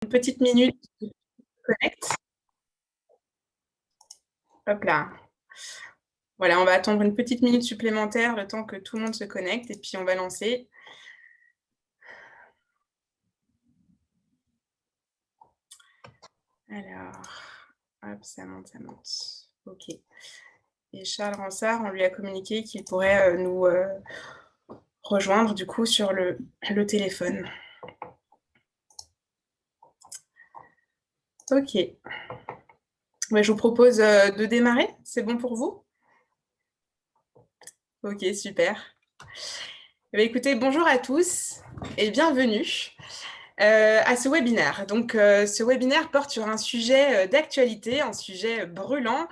Une petite minute, je me connecte. Hop là. Voilà, on va attendre une petite minute supplémentaire, le temps que tout le monde se connecte et puis on va lancer. Alors, hop, ça monte, ça monte. OK. Et Charles Ransard, on lui a communiqué qu'il pourrait, nous, rejoindre du coup sur le téléphone. OK. Bah, je vous propose, de démarrer. C'est bon pour vous? OK, super. Eh bah, écoutez, bonjour à tous et bienvenue, à ce webinaire. Donc, ce webinaire porte sur un sujet, d'actualité, un sujet brûlant,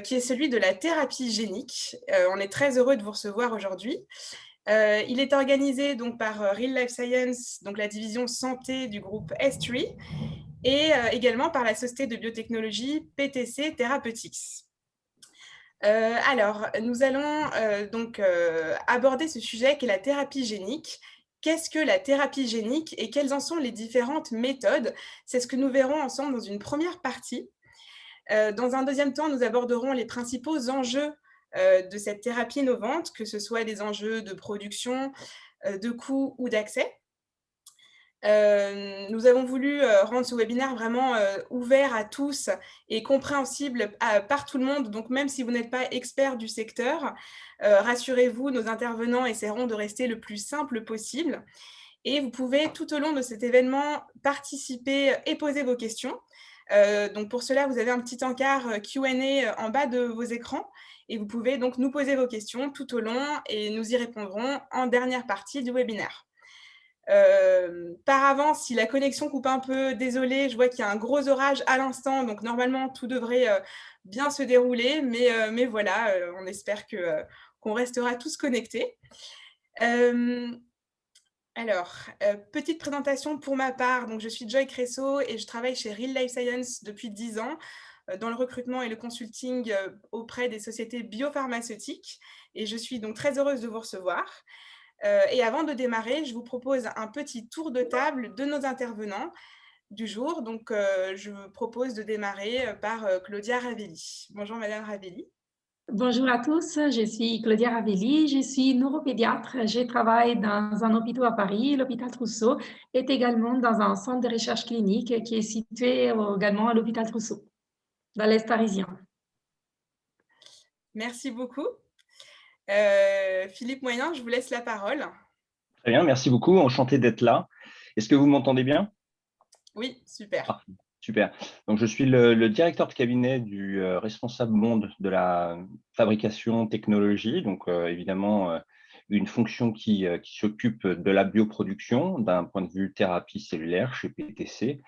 qui est celui de la thérapie génique. On est très heureux de vous recevoir aujourd'hui. Il est organisé donc par, Real Life Science, donc la division santé du groupe S3 et également par la société de biotechnologie PTC Therapeutics. Alors, nous allons, donc, aborder ce sujet qui est la thérapie génique. Qu'est-ce que la thérapie génique et quelles en sont les différentes méthodes? C'est ce que nous verrons ensemble dans une première partie. Dans un deuxième temps, nous aborderons les principaux enjeux, de cette thérapie innovante, que ce soit des enjeux de production, de coût ou d'accès. Nous avons voulu, rendre ce webinaire vraiment, ouvert à tous et compréhensible par tout le monde. Donc même si vous n'êtes pas expert du secteur, rassurez-vous, nos intervenants essaieront de rester le plus simple possible et vous pouvez tout au long de cet événement participer et poser vos questions. Donc pour cela, vous avez un petit encart, Q&A, en bas de vos écrans et vous pouvez donc nous poser vos questions tout au long et nous y répondrons en dernière partie du webinaire. Par avance, si la connexion coupe un peu, désolée, je vois qu'il y a un gros orage à l'instant, donc normalement tout devrait, bien se dérouler, mais voilà, on espère qu'on restera tous connectés. Hem, alors, petite présentation pour ma part, donc je suis Joy Cresso et je travaille chez Real Life Science depuis 10 ans, dans le recrutement et le consulting, auprès des sociétés biopharmaceutiques et je suis donc très heureuse de vous recevoir. Et avant de démarrer, je vous propose un petit tour de table de nos intervenants du jour. Donc, je vous propose de démarrer par Claudia Ravelli. Bonjour Madame Ravelli. Bonjour à tous, je suis Claudia Ravelli, je suis neuropédiatre. Je travaille dans un hôpital à Paris, l'hôpital Trousseau, et également dans un centre de recherche clinique qui est situé également à l'hôpital Trousseau, dans l'Est parisien. Merci beaucoup. Philippe Moyen, je vous laisse la parole. Très bien, merci beaucoup. Enchanté d'être là. Est-ce que vous m'entendez bien? Oui, super. Parfait, super. Donc, je suis le directeur de cabinet du responsable monde de la fabrication technologie. Donc, évidemment, une fonction qui s'occupe de la bioproduction d'un point de vue thérapie cellulaire chez PTC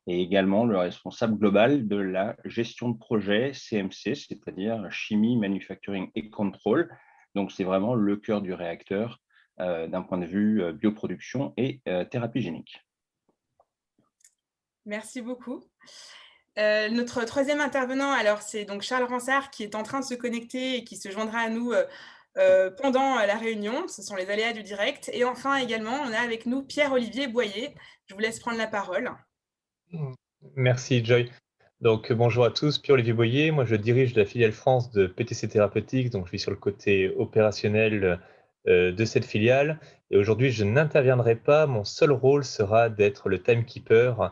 et également le responsable global de la gestion de projet CMC, c'est-à-dire chimie, manufacturing et control. Donc, c'est vraiment le cœur du réacteur d'un point de vue bioproduction et thérapie génique. Merci beaucoup. Notre troisième intervenant, alors c'est donc Charles Ransard qui est en train de se connecter et qui se joindra à nous pendant la réunion. Ce sont les aléas du direct. Et enfin également, on a avec nous Pierre-Olivier Boyer. Je vous laisse prendre la parole. Merci Joy. Donc bonjour à tous, Pierre-Olivier Boyer, moi je dirige la filiale France de PTC Therapeutics, donc je suis sur le côté opérationnel de cette filiale et aujourd'hui je n'interviendrai pas, mon seul rôle sera d'être le timekeeper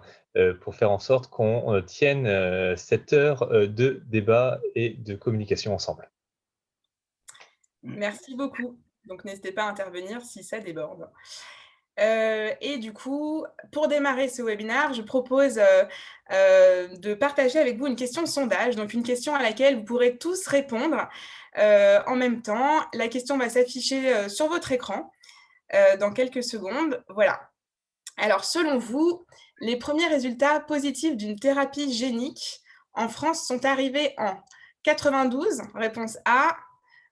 pour faire en sorte qu'on tienne cette heure de débat et de communication ensemble. Merci beaucoup. Donc n'hésitez pas à intervenir si ça déborde. Et du coup, pour démarrer ce webinaire, je propose de partager avec vous une question sondage, donc une question à laquelle vous pourrez tous répondre en même temps. La question va s'afficher sur votre écran dans quelques secondes. Voilà. Alors, selon vous, les premiers résultats positifs d'une thérapie génique en France sont arrivés en 92, réponse A,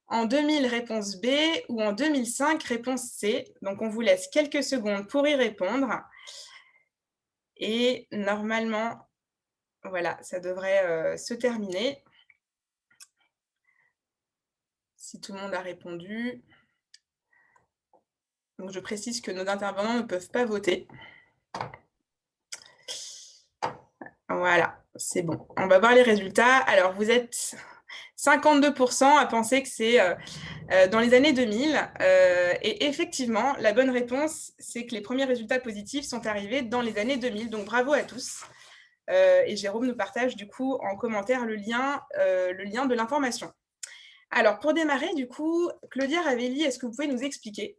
en 2000, réponse B, ou en 2005, réponse C. Donc, on vous laisse quelques secondes pour y répondre. Et normalement, voilà, ça devrait se terminer. Si tout le monde a répondu. Donc, je précise que nos intervenants ne peuvent pas voter. Voilà, c'est bon. On va voir les résultats. Alors, vous êtes 52% à penser que c'est dans les années 2000. Et effectivement, la bonne réponse, c'est que les premiers résultats positifs sont arrivés dans les années 2000. Donc, bravo à tous. Et Jérôme nous partage du coup en commentaire le lien de l'information. Alors, pour démarrer, du coup, Claudia Ravelli, est-ce que vous pouvez nous expliquer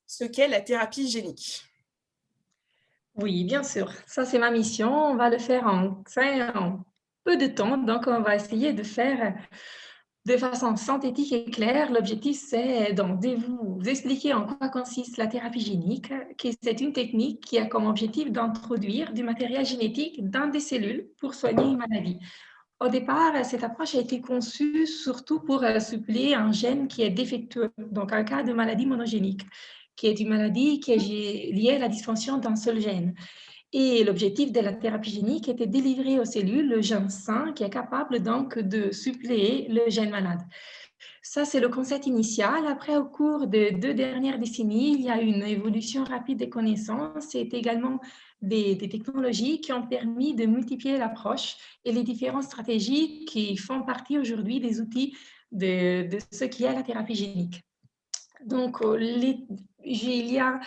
ce qu'est la thérapie génique? Oui, bien sûr. Ça, c'est ma mission. On va le faire en peu de temps. Donc, on va essayer de faire de façon synthétique et claire. L'objectif, c'est de vous expliquer en quoi consiste la thérapie génique, que c'est une technique qui a comme objectif d'introduire du matériel génétique dans des cellules pour soigner une maladie. Au départ, cette approche a été conçue surtout pour suppléer un gène qui est défectueux, donc un cas de maladie monogénique, qui est une maladie qui est liée à la dysfonction d'un seul gène. Et l'objectif de la thérapie génique était de délivrer aux cellules le gène sain qui est capable donc de suppléer le gène malade. Ça, c'est le concept initial. Après, au cours des 2 dernières décennies, il y a une évolution rapide des connaissances. C'est également des technologies qui ont permis de multiplier l'approche et les différentes stratégies qui font partie aujourd'hui des outils de ce qui est la thérapie génique. Donc, il y a,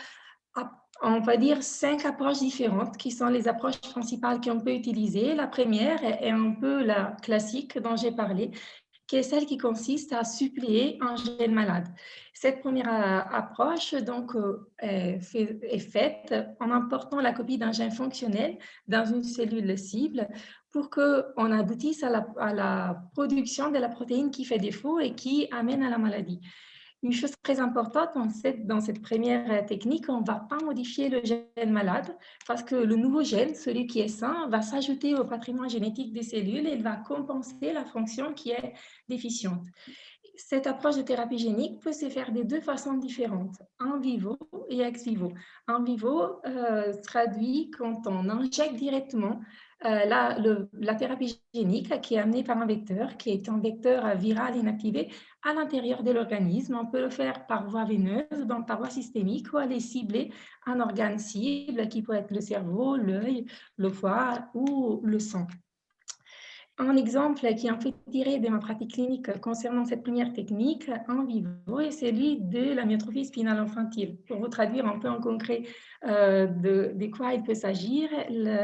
on va dire, 5 approches différentes qui sont les approches principales qu'on peut utiliser. La première est un peu la classique dont j'ai parlé, qui est celle qui consiste à suppléer un gène malade. Cette première approche donc, est faite en important la copie d'un gène fonctionnel dans une cellule cible pour qu'on aboutisse à la production de la protéine qui fait défaut et qui amène à la maladie. Une chose très importante dans cette première technique, on ne va pas modifier le gène malade parce que le nouveau gène, celui qui est sain, va s'ajouter au patrimoine génétique des cellules et il va compenser la fonction qui est déficiente. Cette approche de thérapie génique peut se faire de 2 façons différentes, en vivo et ex vivo. En vivo traduit quand on injecte directement la thérapie génique qui est amenée par un vecteur, qui est un vecteur viral inactivé à l'intérieur de l'organisme. On peut le faire par voie veineuse, donc par voie systémique, ou aller cibler un organe cible qui peut être le cerveau, l'œil, le foie ou le sang. Un exemple qui est un peu tiré de ma pratique clinique concernant cette première technique en vivo est celui de la myotrophie spinale infantile. Pour vous traduire un peu en concret de quoi il peut s'agir,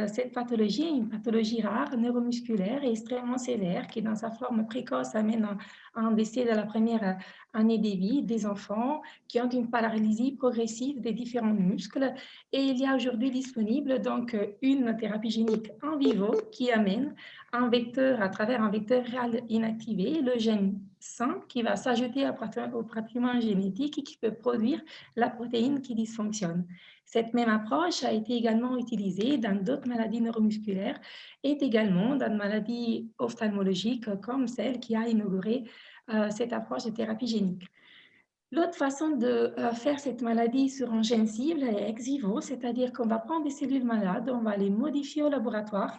cette pathologie est une pathologie rare, neuromusculaire et extrêmement sévère qui, dans sa forme précoce, amène à un décès de la première année de vie des enfants qui ont une paralysie progressive des différents muscles. Et il y a aujourd'hui disponible donc une thérapie génique en vivo qui amène un vecteur, à travers un vecteur viral inactivé, le gène sain qui va s'ajouter au patrimoine génétique et qui peut produire la protéine qui dysfonctionne. Cette même approche a été également utilisée dans d'autres maladies neuromusculaires et également dans des maladies ophtalmologiques comme celle qui a inauguré cette approche de thérapie génique. L'autre façon de faire cette maladie sur un gène cible est ex vivo, c'est-à-dire qu'on va prendre des cellules malades, on va les modifier au laboratoire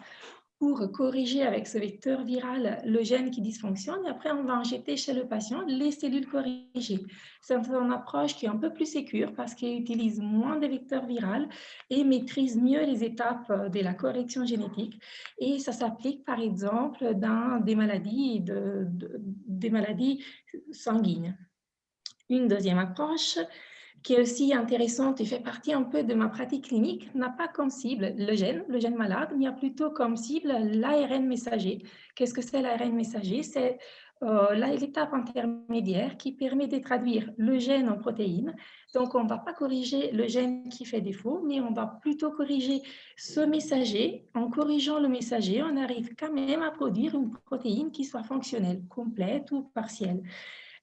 pour corriger avec ce vecteur viral le gène qui dysfonctionne et après on va injecter chez le patient les cellules corrigées. C'est une approche qui est un peu plus sécure parce qu'elle utilise moins de vecteurs viraux et maîtrise mieux les étapes de la correction génétique et ça s'applique par exemple dans des maladies sanguines. Une deuxième approche qui est aussi intéressante et fait partie un peu de ma pratique clinique, n'a pas comme cible le gène malade, mais a plutôt comme cible l'ARN messager. Qu'est-ce que c'est l'ARN messager? C'est l'étape intermédiaire qui permet de traduire le gène en protéines. Donc, on ne va pas corriger le gène qui fait défaut, mais on va plutôt corriger ce messager. En corrigeant le messager, on arrive quand même à produire une protéine qui soit fonctionnelle, complète ou partielle.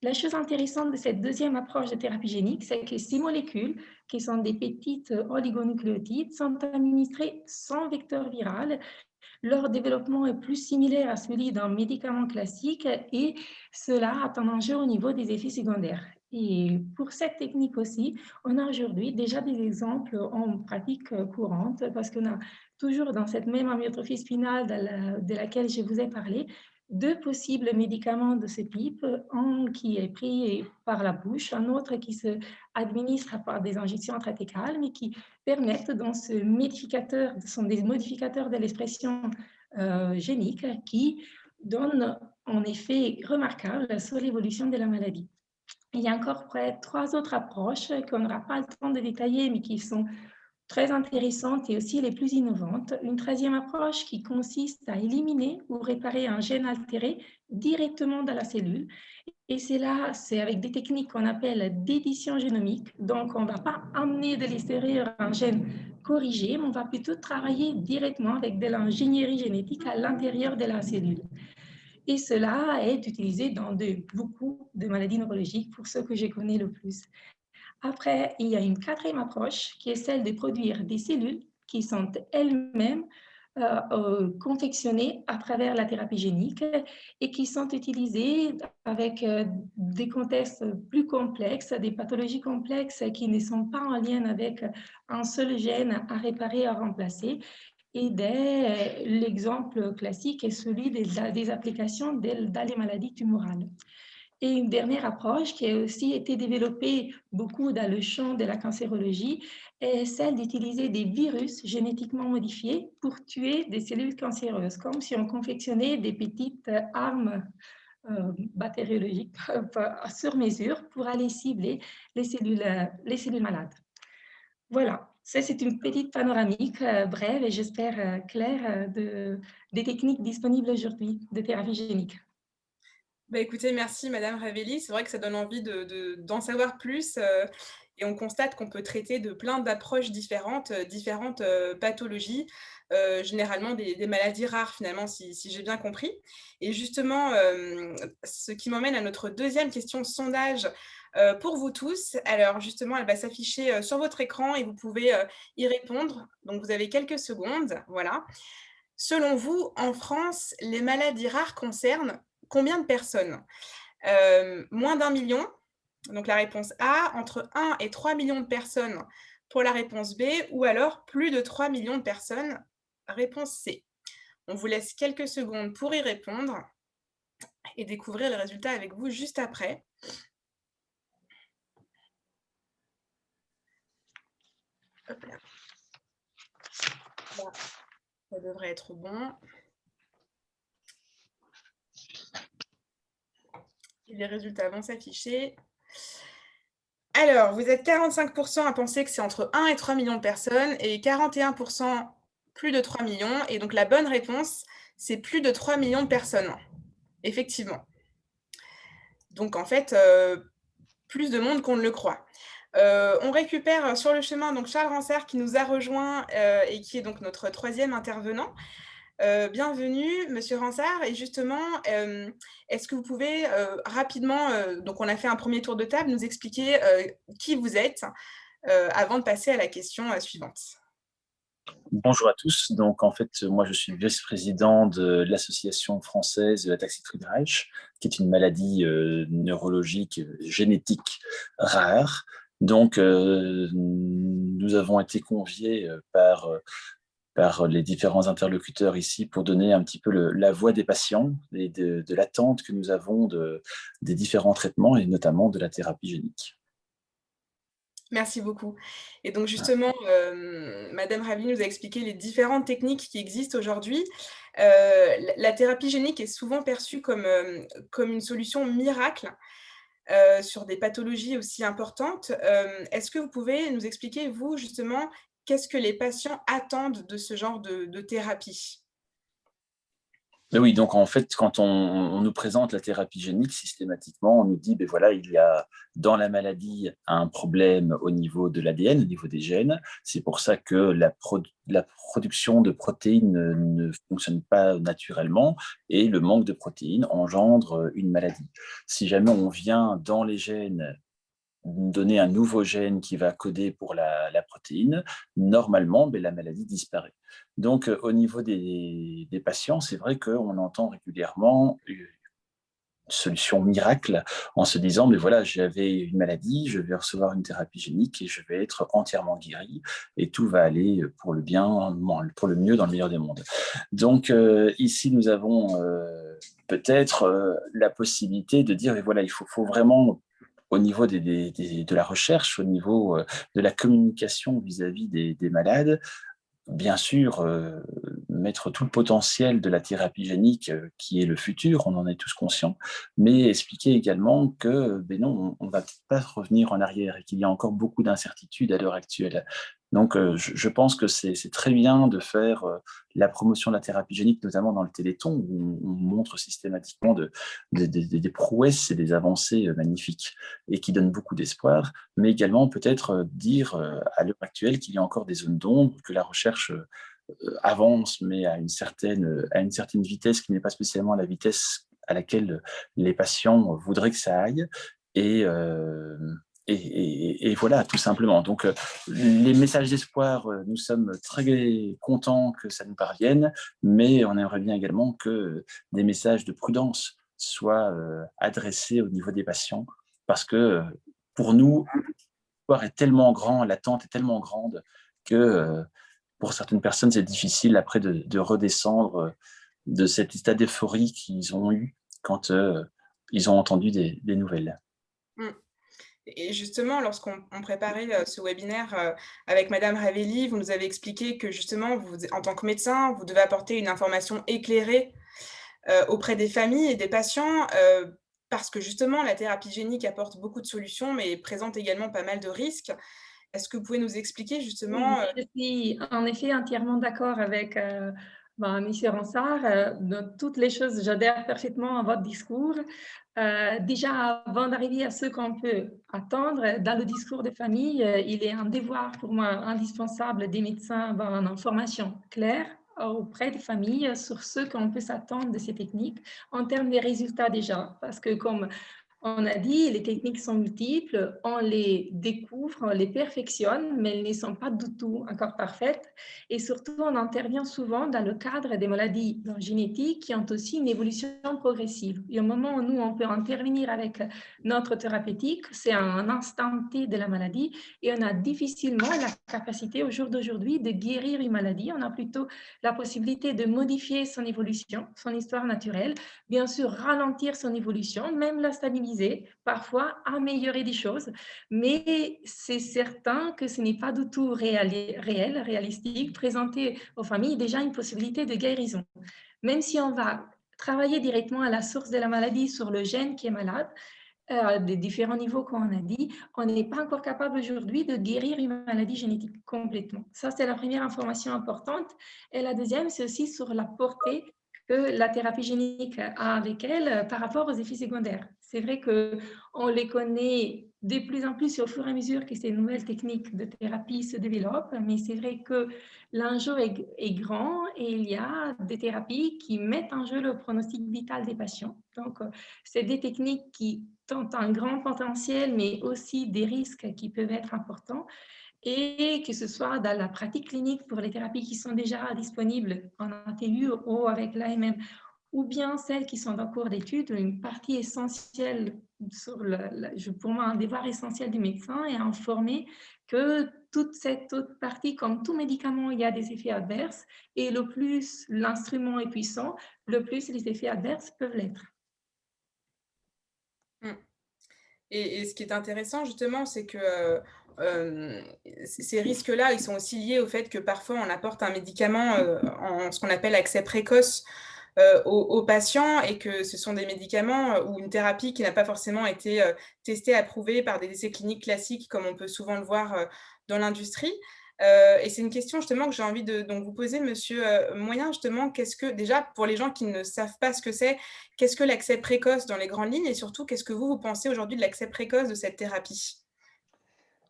La chose intéressante de cette deuxième approche de thérapie génique, c'est que ces molécules, qui sont des petites oligonucléotides, sont administrées sans vecteur viral. Leur développement est plus similaire à celui d'un médicament classique et cela a un enjeu au niveau des effets secondaires. Et pour cette technique aussi, on a aujourd'hui déjà des exemples en pratique courante parce qu'on a toujours dans cette même amyotrophie spinale de laquelle je vous ai parlé, 2 possibles médicaments de ce type, un qui est pris par la bouche, un autre qui se administre par des injections intrathécales, mais qui permettent dans ce modificateur, sont des modificateurs de l'expression génique qui donne un effet remarquable sur l'évolution de la maladie. Il y a encore près de 3 autres approches qu'on n'aura pas le temps de détailler, mais qui sont très intéressantes et aussi les plus innovantes. Une troisième approche qui consiste à éliminer ou réparer un gène altéré directement dans la cellule. Et c'est là, c'est avec des techniques qu'on appelle d'édition génomique. Donc, on ne va pas amener de l'extérieur un gène corrigé, mais on va plutôt travailler directement avec de l'ingénierie génétique à l'intérieur de la cellule. Et cela est utilisé dans beaucoup de maladies neurologiques, pour ceux que je connais le plus. Après, il y a une quatrième approche qui est celle de produire des cellules qui sont elles-mêmes confectionnées à travers la thérapie génique et qui sont utilisées avec des contextes plus complexes, des pathologies complexes qui ne sont pas en lien avec un seul gène à réparer, à remplacer. Et l'exemple classique est celui des applications dans les maladies tumorales. Et une dernière approche qui a aussi été développée beaucoup dans le champ de la cancérologie est celle d'utiliser des virus génétiquement modifiés pour tuer des cellules cancéreuses, comme si on confectionnait des petites armes bactériologiques sur mesure pour aller cibler les cellules malades. Voilà, ça c'est une petite panoramique brève et j'espère claire des techniques disponibles aujourd'hui de thérapie génique. Bah, écoutez, merci Madame Ravelli. C'est vrai que ça donne envie d'en savoir plus, et on constate qu'on peut traiter de plein d'approches différentes, différentes, pathologies, généralement des maladies rares finalement si j'ai bien compris. Et justement, ce qui m'emmène à notre deuxième question sondage, pour vous tous. Alors justement, elle va s'afficher, sur votre écran et vous pouvez, y répondre. Donc vous avez quelques secondes, voilà. Selon vous, en France, les maladies rares concernent combien de personnes? Moins d'1 million, donc la réponse A, entre 1 et 3 millions de personnes pour la réponse B, ou alors plus de 3 millions de personnes, réponse C. On vous laisse quelques secondes pour y répondre et découvrir les résultats avec vous juste après. Hop là. Là, ça devrait être bon. Et les résultats vont s'afficher. Alors, vous êtes 45% à penser que c'est entre 1 et 3 millions de personnes et 41% plus de 3 millions. Et donc, la bonne réponse, c'est plus de 3 millions de personnes. Effectivement. Donc, en fait, plus de monde qu'on ne le croit. On récupère sur le chemin donc Charles Ransard qui nous a rejoint et qui est donc notre troisième intervenant. Bienvenue, Monsieur Ransard. Et justement, est-ce que vous pouvez rapidement, donc on a fait un premier tour de table, nous expliquer qui vous êtes avant de passer à la question suivante. Bonjour à tous. Donc, en fait, moi, je suis vice-président de l'Association française de l'ataxie de Friedreich, qui est une maladie neurologique génétique rare. Donc, nous avons été conviés par les différents interlocuteurs ici pour donner un petit peu la voix des patients et de l'attente que nous avons des différents traitements et notamment de la thérapie génique. Merci beaucoup. Et donc justement, Madame Ravelli nous a expliqué les différentes techniques qui existent aujourd'hui. La thérapie génique est souvent perçue comme une solution miracle sur des pathologies aussi importantes. Est-ce que vous pouvez nous expliquer, vous, justement, qu'est-ce que les patients attendent de ce genre de thérapie? Mais oui, donc en fait, quand on nous présente la thérapie génique, systématiquement, on nous dit, ben voilà, il y a dans la maladie un problème au niveau de l'ADN, au niveau des gènes. C'est pour ça que la production de protéines ne fonctionne pas naturellement et le manque de protéines engendre une maladie. Si jamais on vient dans les gènes donner un nouveau gène qui va coder pour la protéine, normalement, ben, la maladie disparaît. Donc, au niveau des patients, c'est vrai qu'on entend régulièrement une solution miracle en se disant, mais voilà, j'avais une maladie, je vais recevoir une thérapie génique et je vais être entièrement guéri et tout va aller pour le bien, pour le mieux dans le meilleur des mondes. Donc, ici, nous avons peut-être la possibilité de dire, et voilà, il faut vraiment au niveau de la recherche, au niveau de la communication vis-à-vis des malades, bien sûr, mettre tout le potentiel de la thérapie génique qui est le futur, on en est tous conscients, mais expliquer également que ben non, on ne va peut-être pas revenir en arrière et qu'il y a encore beaucoup d'incertitudes à l'heure actuelle. Donc, je pense que c'est très bien de faire la promotion de la thérapie génique, notamment dans le Téléthon, où on montre systématiquement des prouesses et des avancées magnifiques et qui donnent beaucoup d'espoir, mais également peut-être dire à l'heure actuelle qu'il y a encore des zones d'ombre, que la recherche avance, mais à une certaine vitesse qui n'est pas spécialement la vitesse à laquelle les patients voudraient que ça aille. Et, et voilà, tout simplement. Donc, les messages d'espoir, nous sommes très contents que ça nous parvienne, mais on aimerait bien également que des messages de prudence soient adressés au niveau des patients, parce que pour nous, l'espoir est tellement grand, l'attente est tellement grande que pour certaines personnes, c'est difficile après de redescendre de cet état d'euphorie qu'ils ont eu quand ils ont entendu des nouvelles. Mmh. Et justement, lorsqu'on préparait ce webinaire avec Madame Ravelli, vous nous avez expliqué que justement, en tant que médecin, vous devez apporter une information éclairée auprès des familles et des patients, parce que justement, la thérapie génique apporte beaucoup de solutions, mais présente également pas mal de risques. Est-ce que vous pouvez nous expliquer justement, Oui, je suis en effet entièrement d'accord avec Monsieur Ronsard. Dans toutes les choses, j'adhère parfaitement à votre discours. Déjà, avant d'arriver à ce qu'on peut attendre, dans le discours de famille, il est un devoir pour moi indispensable des médecins d'avoir une information claire auprès des familles sur ce qu'on peut s'attendre de ces techniques en termes des résultats déjà. Parce que comme on a dit, les techniques sont multiples, on les découvre, on les perfectionne, mais elles ne sont pas du tout encore parfaites. Et surtout, on intervient souvent dans le cadre des maladies génétiques qui ont aussi une évolution progressive. Et au moment où nous, on peut intervenir avec notre thérapeutique, c'est à un instant T de la maladie et on a difficilement la capacité au jour d'aujourd'hui de guérir une maladie. On a plutôt la possibilité de modifier son évolution, son histoire naturelle, bien sûr ralentir son évolution, même la stabiliser, parfois améliorer des choses, mais c'est certain que ce n'est pas du tout réalistique, présenter aux familles déjà une possibilité de guérison. Même si on va travailler directement à la source de la maladie sur le gène qui est malade, des différents niveaux qu'on a dit, on n'est pas encore capable aujourd'hui de guérir une maladie génétique complètement. Ça, c'est la première information importante. Et la deuxième, c'est aussi sur la portée que la thérapie génique a avec elle par rapport aux effets secondaires. C'est vrai qu'on les connaît de plus en plus au fur et à mesure que ces nouvelles techniques de thérapie se développent, mais c'est vrai que l'enjeu est grand et il y a des thérapies qui mettent en jeu le pronostic vital des patients. Donc, c'est des techniques qui ont un grand potentiel, mais aussi des risques qui peuvent être importants. Et que ce soit dans la pratique clinique pour les thérapies qui sont déjà disponibles en ATU ou avec l'AMM, ou bien celles qui sont en cours d'étude, une partie essentielle, pour moi, un devoir essentiel du médecin est informer que toute cette autre partie, comme tout médicament, il y a des effets adverses, et le plus l'instrument est puissant, le plus les effets adverses peuvent l'être. mmh. Et ce qui est intéressant justement, c'est que, ces risques-là, ils sont aussi liés au fait que parfois on apporte un médicament, en ce qu'on appelle accès précoce, aux patients et que ce sont des médicaments, ou une thérapie qui n'a pas forcément été, testée, approuvée par des essais cliniques classiques comme on peut souvent le voir, dans l'industrie. Et c'est une question justement que j'ai envie de donc vous poser monsieur, Moyen justement. Qu'est-ce que déjà pour les gens qui ne savent pas ce que c'est, qu'est-ce que l'accès précoce dans les grandes lignes et surtout qu'est-ce que vous pensez aujourd'hui de l'accès précoce de cette thérapie?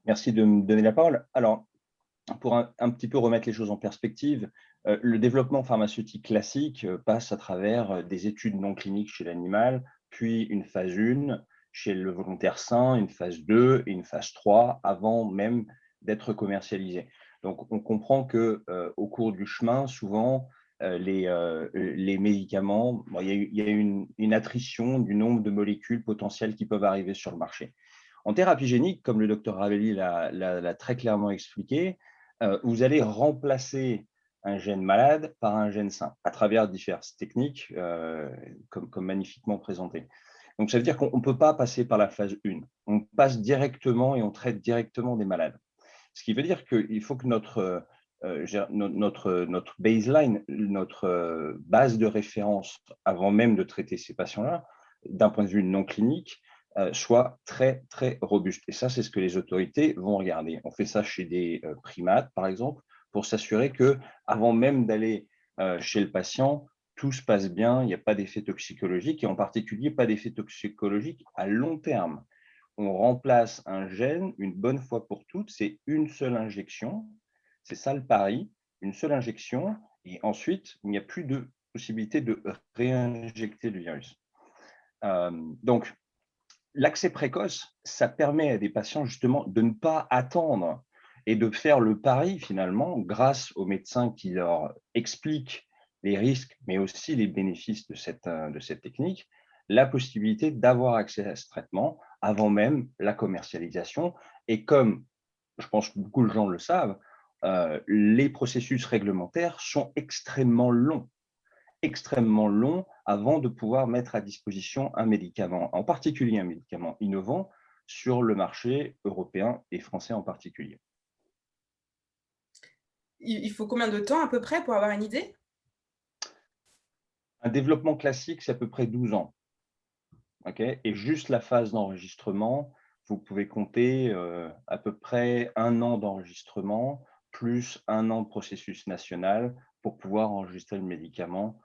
Merci de me donner la parole. Alors, pour un petit peu remettre les choses en perspective, le développement pharmaceutique classique passe à travers des études non cliniques chez l'animal, puis une phase 1 chez le volontaire sain, une phase 2 et une phase 3 avant même d'être commercialisé. Donc, on comprend que au cours du chemin, souvent, les médicaments, bon, il y a une attrition du nombre de molécules potentielles qui peuvent arriver sur le marché. En thérapie génique, comme le docteur Ravelli l'a très clairement expliqué, vous allez remplacer un gène malade par un gène sain à travers diverses techniques comme magnifiquement présentées. Donc, ça veut dire qu'on ne peut pas passer par la phase 1. On passe directement et on traite directement des malades. Ce qui veut dire qu'il faut que notre baseline, notre base de référence avant même de traiter ces patients-là, d'un point de vue non clinique, soit très, très robuste. Et ça, c'est ce que les autorités vont regarder. On fait ça chez des primates, par exemple, pour s'assurer qu'avant même d'aller chez le patient, tout se passe bien, il n'y a pas d'effet toxicologique, et en particulier pas d'effet toxicologique à long terme. On remplace un gène une bonne fois pour toutes, c'est une seule injection, c'est ça le pari, une seule injection, et ensuite, il n'y a plus de possibilité de réinjecter le virus. Donc, l'accès précoce, ça permet à des patients justement de ne pas attendre et de faire le pari finalement, grâce aux médecins qui leur expliquent les risques, mais aussi les bénéfices de cette technique, la possibilité d'avoir accès à ce traitement avant même la commercialisation. Et comme je pense que beaucoup de gens le savent, les processus réglementaires sont extrêmement longs avant de pouvoir mettre à disposition un médicament, en particulier un médicament innovant, sur le marché européen et français en particulier. Il faut combien de temps à peu près pour avoir une idée? Un développement classique, c'est à peu près 12 ans. Okay, et juste la phase d'enregistrement, vous pouvez compter à peu près 1 an d'enregistrement plus 1 an de processus national pour pouvoir enregistrer le médicament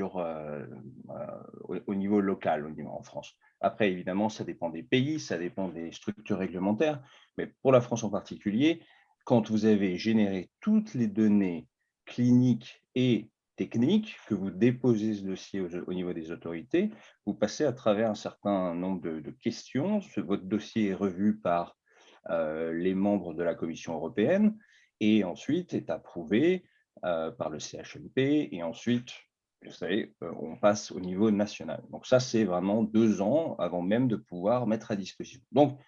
au niveau local, au niveau en France. Après, évidemment, ça dépend des pays, ça dépend des structures réglementaires, mais pour la France en particulier, quand vous avez généré toutes les données cliniques et techniques, que vous déposez ce dossier au niveau des autorités, vous passez à travers un certain nombre de questions. Votre dossier est revu par les membres de la Commission européenne et ensuite est approuvé par le CHMP et ensuite, vous savez, on passe au niveau national. Donc ça, c'est vraiment 2 ans avant même de pouvoir mettre à disposition. Donc,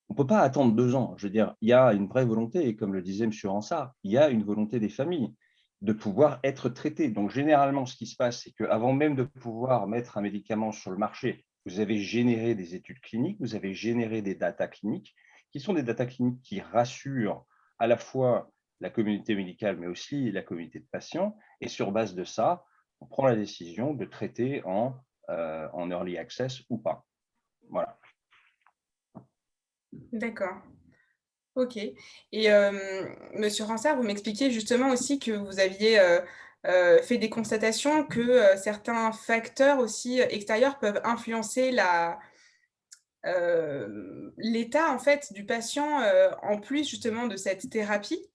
on ne peut pas attendre 2 ans. Je veux dire, il y a une vraie volonté, et comme le disait M. Ransard, il y a une volonté des familles de pouvoir être traitées. Donc, généralement, ce qui se passe, c'est qu'avant même de pouvoir mettre un médicament sur le marché, vous avez généré des études cliniques, vous avez généré des data cliniques, qui sont des data cliniques qui rassurent à la fois la communauté médicale, mais aussi la communauté de patients. Et sur base de ça, on prend la décision de traiter en early access ou pas. Voilà. D'accord. OK. Et monsieur Ransard, vous m'expliquiez justement aussi que vous aviez, fait des constatations que, certains facteurs aussi extérieurs peuvent influencer l'état en fait du patient, en plus justement de cette thérapie?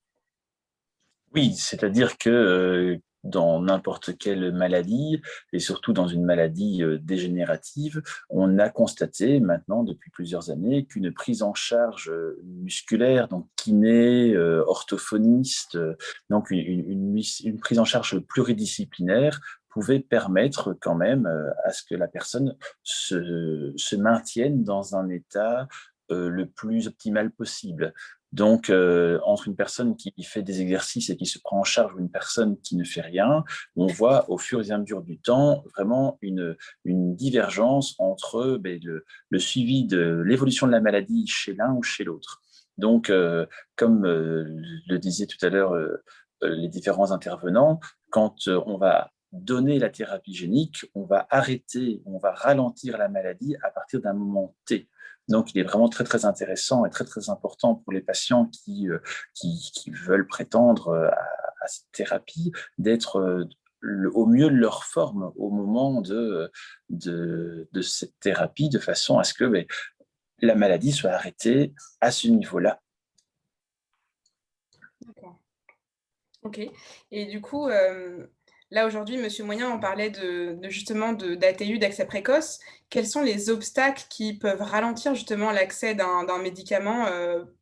Oui, c'est-à-dire que dans n'importe quelle maladie, et surtout dans une maladie dégénérative, on a constaté maintenant depuis plusieurs années qu'une prise en charge musculaire, donc kiné, orthophoniste, donc une prise en charge pluridisciplinaire pouvait permettre quand même à ce que la personne se maintienne dans un état le plus optimal possible. Donc, entre une personne qui fait des exercices et qui se prend en charge ou une personne qui ne fait rien, on voit au fur et à mesure du temps vraiment une divergence entre le suivi de l'évolution de la maladie chez l'un ou chez l'autre. Donc, comme le disaient tout à l'heure les différents intervenants, quand on va donner la thérapie génique, on va arrêter, on va ralentir la maladie à partir d'un moment T. Donc, il est vraiment très, très intéressant et très, très important pour les patients qui veulent prétendre à cette thérapie d'être au mieux de leur forme au moment de cette thérapie, de façon à ce que la maladie soit arrêtée à ce niveau-là. D'accord. OK. Et du coup, là aujourd'hui, monsieur Moyen en parlait de justement d'ATU, d'accès précoce. Quels sont les obstacles qui peuvent ralentir justement l'accès d'un médicament,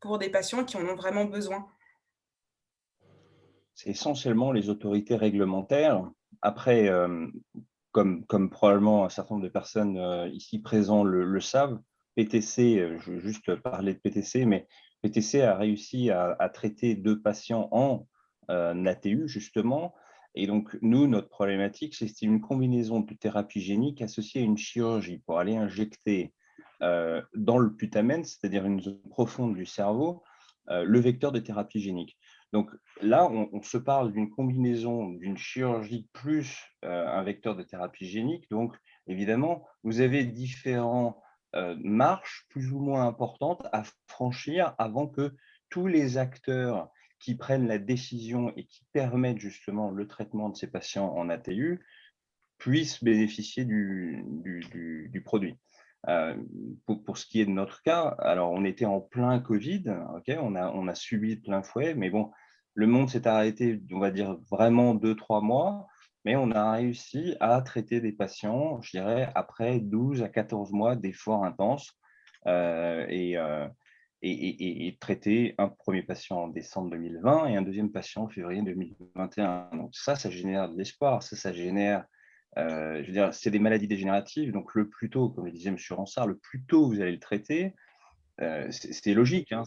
pour des patients qui en ont vraiment besoin? C'est essentiellement les autorités réglementaires. Après, comme probablement un certain nombre de personnes ici présentes le savent, PTC, je vais juste parler de PTC, mais PTC a réussi à traiter 2 patients en ATU, justement. Et donc, nous, notre problématique, c'est une combinaison de thérapie génique associée à une chirurgie pour aller injecter dans le putamen, c'est-à-dire une zone profonde du cerveau, le vecteur de thérapie génique. Donc là, on se parle d'une combinaison d'une chirurgie plus un vecteur de thérapie génique. Donc évidemment, vous avez différentes marches plus ou moins importantes à franchir avant que tous les acteurs qui prennent la décision et qui permettent justement le traitement de ces patients en ATU puissent bénéficier du produit. Pour ce qui est de notre cas, alors on était en plein Covid, okay, on a subi de plein fouet, mais bon, le monde s'est arrêté, on va dire, vraiment 2-3 mois, mais on a réussi à traiter des patients, je dirais, après 12 à 14 mois d'efforts intenses et traiter un premier patient en décembre 2020 et un deuxième patient en février 2021. Donc ça génère de l'espoir, ça génère je veux dire, c'est des maladies dégénératives, donc le plus tôt, comme le disait M. Ransard, le plus tôt vous allez le traiter, c'est logique, hein,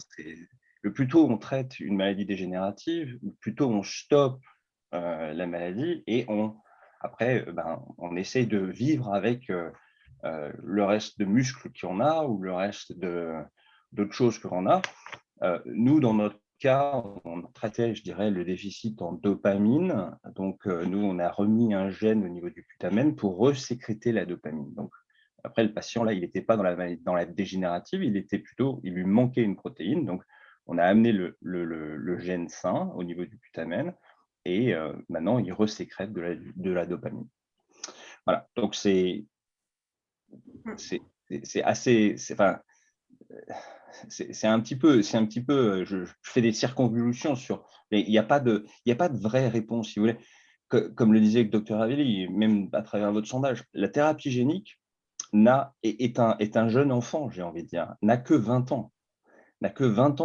le plus tôt on traite une maladie dégénérative, le plus tôt on stoppe la maladie et après, on essaye de vivre avec le reste de muscles qu'on a ou le reste d'autres choses que l'on a. Nous, dans notre cas, on traitait, je dirais, le déficit en dopamine. Donc, nous, on a remis un gène au niveau du putamen pour resécréter la dopamine. Donc, après, le patient, là, il n'était pas dans la dégénérative, il lui manquait une protéine. Donc, on a amené le gène sain au niveau du putamen et maintenant, il resécrète de la dopamine. Voilà, donc c'est assez... C'est un petit peu, je fais des circonvolutions mais il n'y a pas de vraie réponse, si vous voulez. Comme le disait le docteur Avelli, même à travers votre sondage, la thérapie génique est un jeune enfant, j'ai envie de dire, n'a que 20 ans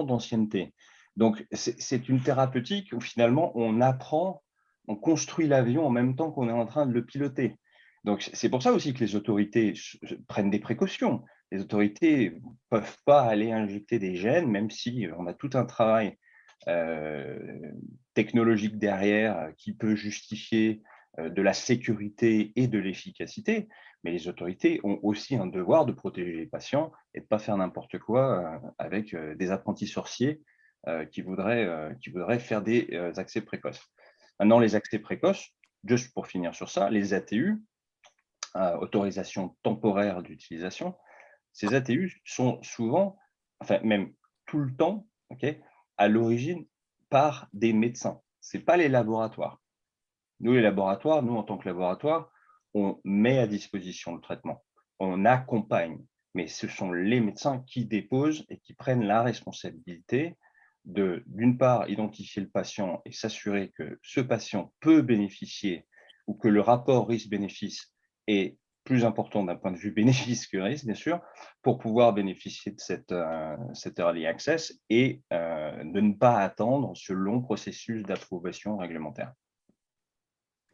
d'ancienneté. Donc, c'est une thérapeutique où finalement, on construit l'avion en même temps qu'on est en train de le piloter. Donc, c'est pour ça aussi que les autorités prennent des précautions. Les autorités ne peuvent pas aller injecter des gènes, même si on a tout un travail technologique derrière qui peut justifier de la sécurité et de l'efficacité. Mais les autorités ont aussi un devoir de protéger les patients et de ne pas faire n'importe quoi avec des apprentis sorciers qui voudraient faire des accès précoces. Maintenant, les accès précoces, juste pour finir sur ça, les ATU, autorisation temporaire d'utilisation, ces ATU sont souvent, enfin même tout le temps, à l'origine par des médecins. Ce n'est pas les laboratoires. Nous, en tant que laboratoire, on met à disposition le traitement, on accompagne, mais ce sont les médecins qui déposent et qui prennent la responsabilité d'une part, identifier le patient et s'assurer que ce patient peut bénéficier ou que le rapport risque-bénéfice est plus important d'un point de vue bénéfice que risque, bien sûr, pour pouvoir bénéficier de cet early access et de ne pas attendre ce long processus d'approbation réglementaire.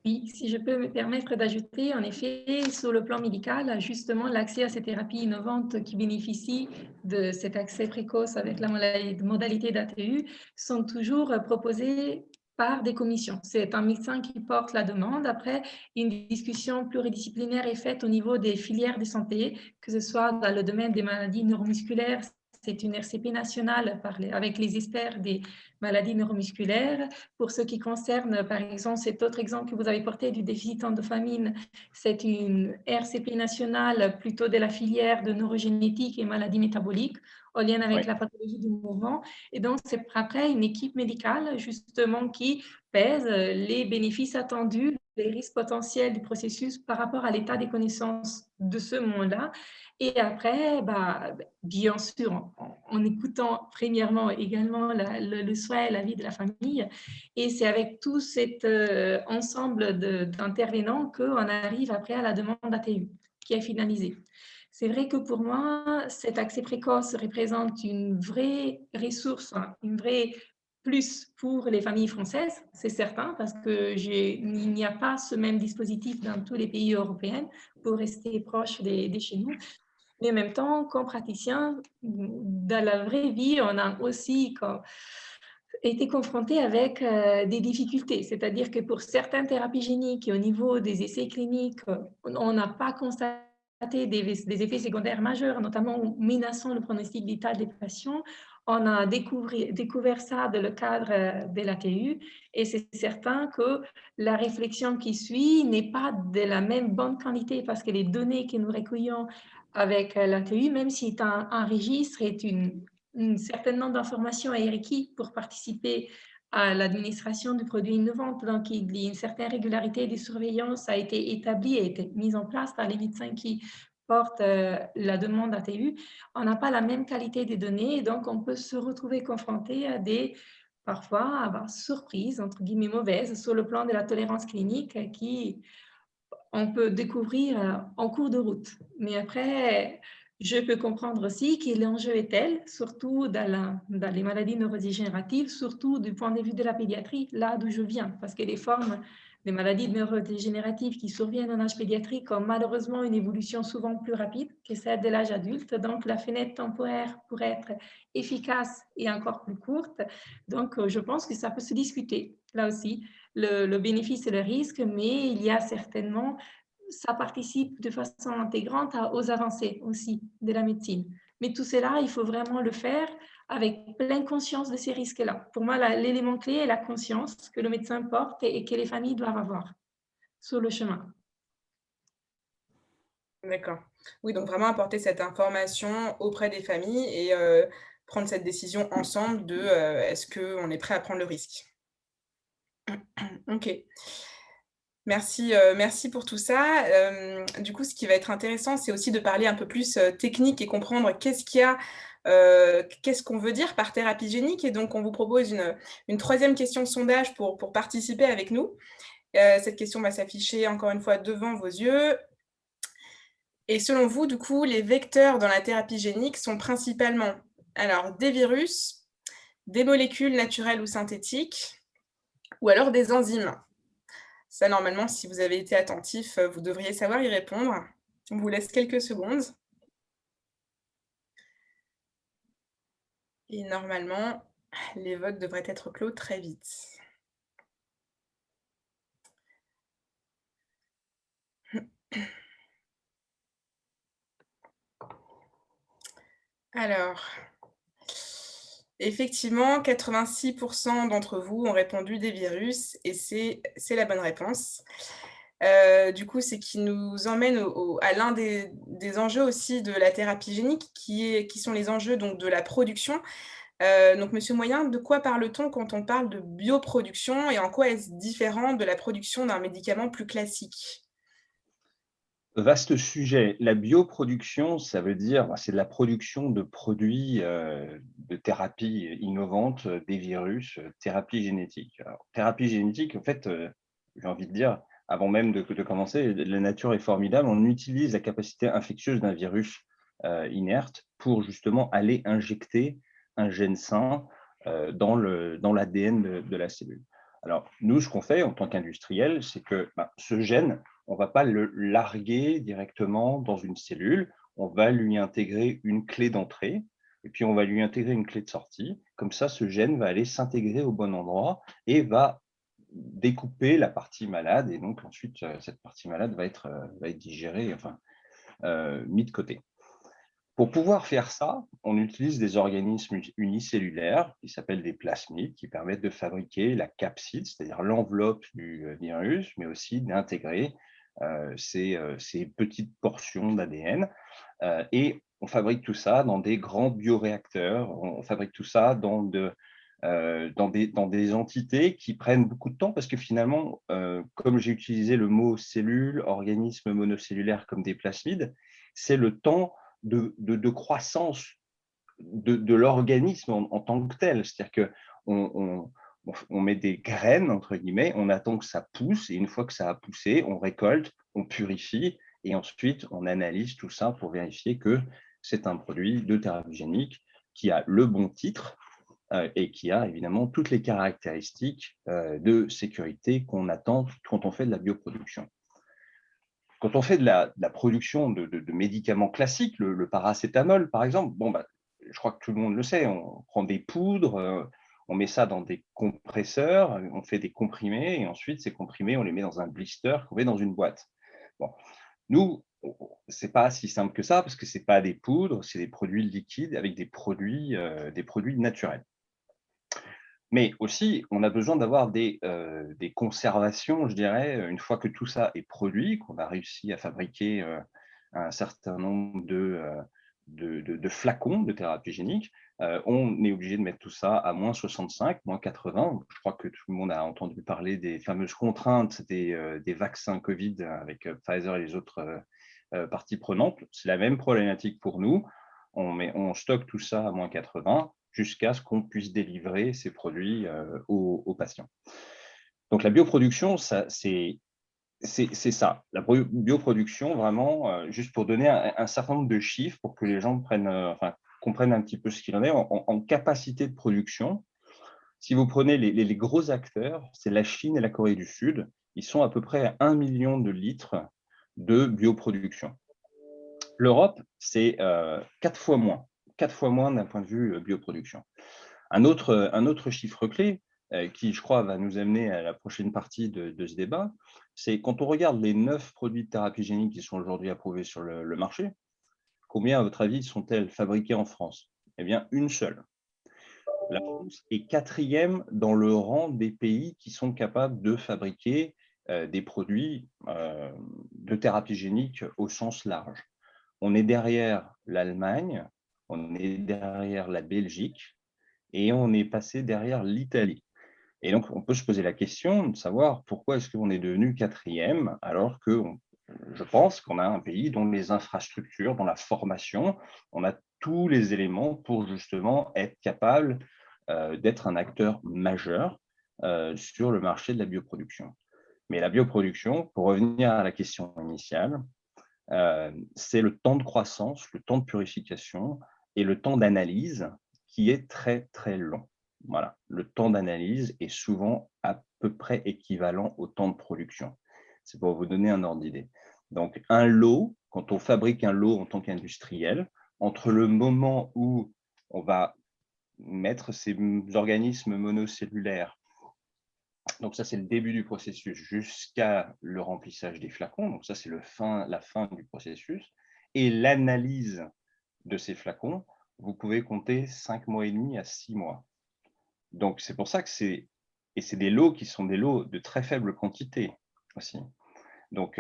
Oui, si je peux me permettre d'ajouter, en effet, sur le plan médical, justement, l'accès à ces thérapies innovantes qui bénéficient de cet accès précoce avec la modalité d'ATU sont toujours proposées par des commissions. C'est un médecin qui porte la demande. Après, une discussion pluridisciplinaire est faite au niveau des filières de santé, que ce soit dans le domaine des maladies neuromusculaires. C'est une RCP nationale avec les experts des maladies neuromusculaires. Pour ce qui concerne, par exemple, cet autre exemple que vous avez porté du déficit en dopamine, c'est une RCP nationale plutôt de la filière de neurogénétique et maladies métaboliques, en lien avec la pathologie du mouvement. Et donc, c'est après une équipe médicale, justement, qui pèse les bénéfices attendus, les risques potentiels du processus par rapport à l'état des connaissances de ce moment-là. Et après, bien sûr, en écoutant premièrement également le souhait et l'avis de la famille, et c'est avec tout cet ensemble d'intervenants qu'on arrive après à la demande ATU qui est finalisée. C'est vrai que pour moi, cet accès précoce représente une vraie ressource, une vraie plus pour les familles françaises, c'est certain, parce qu'il n'y a pas ce même dispositif dans tous les pays européens pour rester proche des chez nous. Mais en même temps, comme praticien, dans la vraie vie, on a aussi été confronté avec des difficultés. C'est-à-dire que pour certaines thérapies géniques, au niveau des essais cliniques, on n'a pas constaté des effets secondaires majeurs, notamment menaçant le pronostic vital des patients. on a découvert ça dans le cadre de l'ATU et c'est certain que la réflexion qui suit n'est pas de la même bonne qualité parce que les données que nous recueillons avec l'ATU, même si un registre est un certain nombre d'informations est requis pour participer à l'administration du produit innovant. Donc, il y a une certaine régularité de surveillance a été établie et a été mise en place par les médecins qui portent la demande ATU. On n'a pas la même qualité des données et donc on peut se retrouver confronté à parfois, à surprises, entre guillemets, mauvaises sur le plan de la tolérance clinique qui on peut découvrir en cours de route. Mais après, je peux comprendre aussi que l'enjeu est tel, surtout dans les maladies neurodégénératives, surtout du point de vue de la pédiatrie, là d'où je viens, parce que les formes des maladies neurodégénératives qui surviennent en âge pédiatrique ont malheureusement une évolution souvent plus rapide que celle de l'âge adulte. Donc, la fenêtre temporaire pourrait être efficace et encore plus courte. Donc, je pense que ça peut se discuter, là aussi, le bénéfice et le risque, mais il y a certainement, ça participe de façon intégrante aux avancées aussi de la médecine. Mais tout cela, il faut vraiment le faire avec pleine conscience de ces risques-là. Pour moi, l'élément clé est la conscience que le médecin porte et que les familles doivent avoir sur le chemin. D'accord. Oui, donc vraiment apporter cette information auprès des familles et prendre cette décision ensemble de, est-ce qu'on est prêt à prendre le risque? OK. Merci, merci pour tout ça. Du coup, ce qui va être intéressant, c'est aussi de parler un peu plus, technique et comprendre qu'est-ce qu'on veut dire par thérapie génique et donc on vous propose une 3e question sondage pour participer avec nous. Cette question va s'afficher encore une fois devant vos yeux. Et selon vous, du coup, les vecteurs dans la thérapie génique sont principalement, alors des virus, des molécules naturelles ou synthétiques ou alors des enzymes? Ça, normalement, si vous avez été attentif, vous devriez savoir y répondre. On vous laisse quelques secondes. Et normalement, les votes devraient être clos très vite. Alors, effectivement, 86 d'entre vous ont répondu des virus et c'est la bonne réponse. Du coup, c'est qui nous emmène à l'un des enjeux aussi de la thérapie génique qui sont les enjeux donc de la production. Donc monsieur Moyen, de quoi parle-t-on quand on parle de bioproduction et en quoi est-ce différent de la production d'un médicament plus classique? Vaste sujet. La bioproduction, ça veut dire, c'est de la production de produits de thérapie innovante, des virus, thérapie génétique. Alors, thérapie génétique, en fait, j'ai envie de dire, avant même de commencer, la nature est formidable. On utilise la capacité infectieuse d'un virus inerte pour justement aller injecter un gène sain dans l'ADN de la cellule. Alors, nous, ce qu'on fait en tant qu'industriel, c'est que ce gène, on ne va pas le larguer directement dans une cellule, on va lui intégrer une clé d'entrée et puis on va lui intégrer une clé de sortie. Comme ça, ce gène va aller s'intégrer au bon endroit et va découper la partie malade et donc ensuite, cette partie malade va être digérée, enfin, mis de côté. Pour pouvoir faire ça, on utilise des organismes unicellulaires qui s'appellent des plasmides, qui permettent de fabriquer la capside, c'est-à-dire l'enveloppe du virus, mais aussi d'intégrer ces petites portions d'ADN. Et on fabrique tout ça dans des grands bioréacteurs, on fabrique tout ça dans des entités qui prennent beaucoup de temps parce que finalement, comme j'ai utilisé le mot cellule, organisme monocellulaire comme des plasmides, c'est le temps de croissance de l'organisme en tant que tel. C'est-à-dire qu'on met des graines, entre guillemets, on attend que ça pousse, et une fois que ça a poussé, on récolte, on purifie, et ensuite on analyse tout ça pour vérifier que c'est un produit de thérapie génique qui a le bon titre et qui a évidemment toutes les caractéristiques de sécurité qu'on attend quand on fait de la bioproduction. Quand on fait de la production de médicaments classiques, le paracétamol par exemple, je crois que tout le monde le sait, on prend des poudres, on met ça dans des compresseurs, on fait des comprimés et ensuite ces comprimés, on les met dans un blister qu'on met dans une boîte. Bon. Nous, c'est pas si simple que ça, parce que c'est pas des poudres, c'est des produits liquides avec des produits naturels. Mais aussi, on a besoin d'avoir des conservations, je dirais, une fois que tout ça est produit, qu'on a réussi à fabriquer un certain nombre de flacons de thérapie génique, on est obligé de mettre tout ça à moins 65, moins 80. Je crois que tout le monde a entendu parler des fameuses contraintes des vaccins Covid avec Pfizer et les autres parties prenantes. C'est la même problématique pour nous. On stocke tout ça à moins 80 jusqu'à ce qu'on puisse délivrer ces produits aux patients. Donc la bioproduction, c'est ça. La bioproduction, vraiment, juste pour donner un certain nombre de chiffres pour que les gens comprennent un petit peu ce qu'il en est en capacité de production. Si vous prenez les gros acteurs, c'est la Chine et la Corée du Sud. Ils sont à peu près à 1 million de litres de bioproduction. L'Europe, c'est 4 fois moins d'un point de vue bioproduction. Un autre chiffre clé qui, je crois, va nous amener à la prochaine partie de ce débat, c'est quand on regarde les 9 produits de thérapie génique qui sont aujourd'hui approuvés sur le marché, combien, à votre avis, sont-elles fabriquées en France? Eh bien, une seule. La France est 4e dans le rang des pays qui sont capables de fabriquer des produits de thérapie génique au sens large. On est derrière l'Allemagne, on est derrière la Belgique et on est passé derrière l'Italie. Et donc, on peut se poser la question de savoir pourquoi est-ce qu'on est devenu 4e alors que je pense qu'on a un pays dont les infrastructures, dont la formation, on a tous les éléments pour justement être capable d'être un acteur majeur sur le marché de la bioproduction. Mais la bioproduction, pour revenir à la question initiale, c'est le temps de croissance, le temps de purification et le temps d'analyse qui est très, très long. Voilà. Le temps d'analyse est souvent à peu près équivalent au temps de production. C'est pour vous donner un ordre d'idée. Donc, un lot, quand on fabrique un lot en tant qu'industriel, entre le moment où on va mettre ces organismes monocellulaires, donc ça c'est le début du processus, jusqu'à le remplissage des flacons, donc ça c'est la fin du processus, et l'analyse de ces flacons, vous pouvez compter 5 mois et demi à 6 mois. Donc c'est pour ça que c'est des lots qui sont des lots de très faible quantité aussi. Donc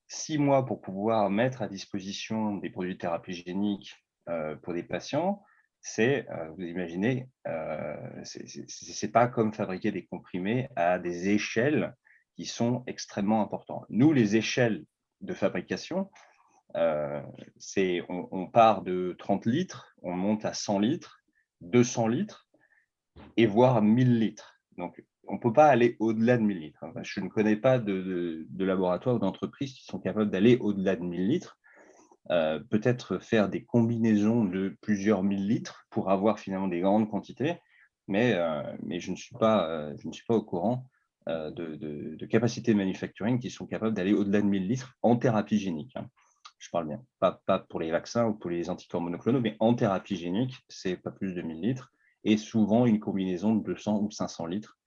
6 mois pour pouvoir mettre à disposition des produits de thérapie génique pour des patients, vous imaginez, c'est pas comme fabriquer des comprimés à des échelles qui sont extrêmement importantes. Nous, les échelles de fabrication, on part de 30 litres, on monte à 100 litres, 200 litres, et voire 1000 litres. Donc, on ne peut pas aller au-delà de 1000 litres. Je ne connais pas de laboratoire ou d'entreprise qui sont capables d'aller au-delà de 1000 litres. Peut-être faire des combinaisons de plusieurs mille litres pour avoir finalement des grandes quantités, mais je ne suis pas au courant de capacités de manufacturing qui sont capables d'aller au-delà de 1000 litres en thérapie génique. Je parle bien, pas pour les vaccins ou pour les anticorps monoclonaux, mais en thérapie génique, c'est pas plus de 1000 litres, et souvent une combinaison de 200 ou 500 litres,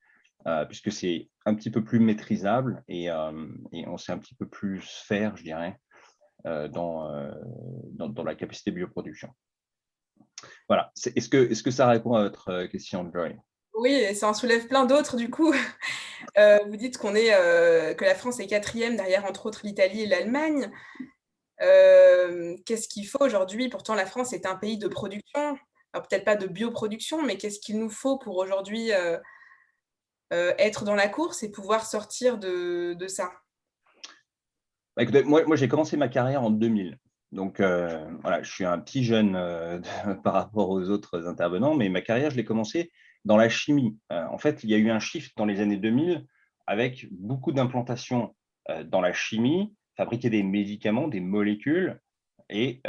puisque c'est un petit peu plus maîtrisable et on sait un petit peu plus faire, je dirais, dans la capacité de bioproduction. Voilà. Est-ce que ça répond à votre question, Joy? Oui, et ça en soulève plein d'autres du coup. Vous dites que la France est 4e derrière entre autres l'Italie et l'Allemagne. Qu'est-ce qu'il faut aujourd'hui? Pourtant la France est un pays de production, alors peut-être pas de bioproduction, mais qu'est-ce qu'il nous faut pour aujourd'hui être dans la course et pouvoir sortir de ça? Bah, écoutez, moi j'ai commencé ma carrière en 2000. Donc voilà, je suis un petit jeune par rapport aux autres intervenants, mais ma carrière, je l'ai commencée dans la chimie. En fait, il y a eu un shift dans les années 2000 avec beaucoup d'implantations dans la chimie, fabriquer des médicaments, des molécules. Et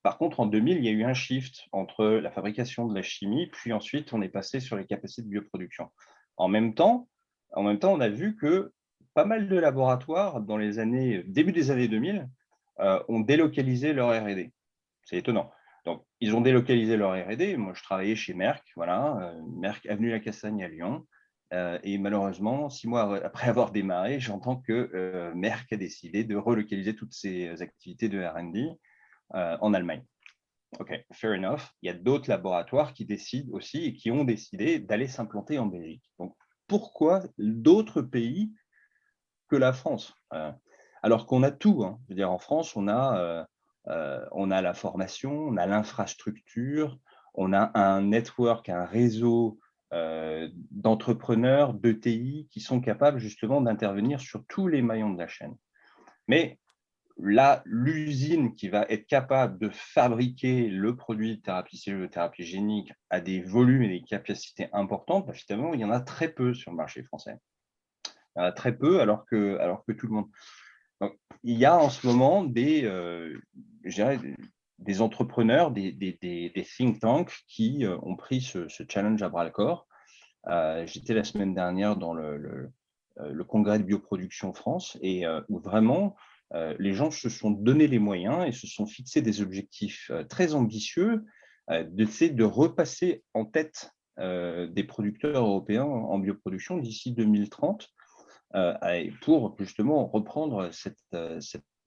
par contre, en 2000, il y a eu un shift entre la fabrication de la chimie, puis ensuite, on est passé sur les capacités de bioproduction. En même temps, on a vu que pas mal de laboratoires, début des années 2000, ont délocalisé leur R&D. C'est étonnant. Donc, ils ont délocalisé leur R&D. Moi, je travaillais chez Merck, voilà, Merck, avenue La Cassagne à Lyon. Et malheureusement, 6 mois après avoir démarré, j'entends que Merck a décidé de relocaliser toutes ses activités de R&D en Allemagne. OK, fair enough. Il y a d'autres laboratoires qui décident aussi et qui ont décidé d'aller s'implanter en Belgique. Donc, pourquoi d'autres pays que la France? Alors qu'on a tout, hein. Je veux dire, en France, on a la formation, on a l'infrastructure, on a un network, un réseau d'entrepreneurs, d'ETI qui sont capables justement d'intervenir sur tous les maillons de la chaîne. Mais là, l'usine qui va être capable de fabriquer le produit de thérapie cellulaire, de thérapie génique à des volumes et des capacités importantes, bah, finalement, il y en a très peu sur le marché français. Il y en a très peu alors que tout le monde. Donc, il y a en ce moment je dirais, des entrepreneurs, des think tanks qui ont pris ce challenge à bras-le-corps. J'étais la semaine dernière dans le congrès de bioproduction France et où vraiment les gens se sont donné les moyens et se sont fixés des objectifs très ambitieux d'essayer de repasser en tête des producteurs européens en bioproduction d'ici 2030 pour justement reprendre cette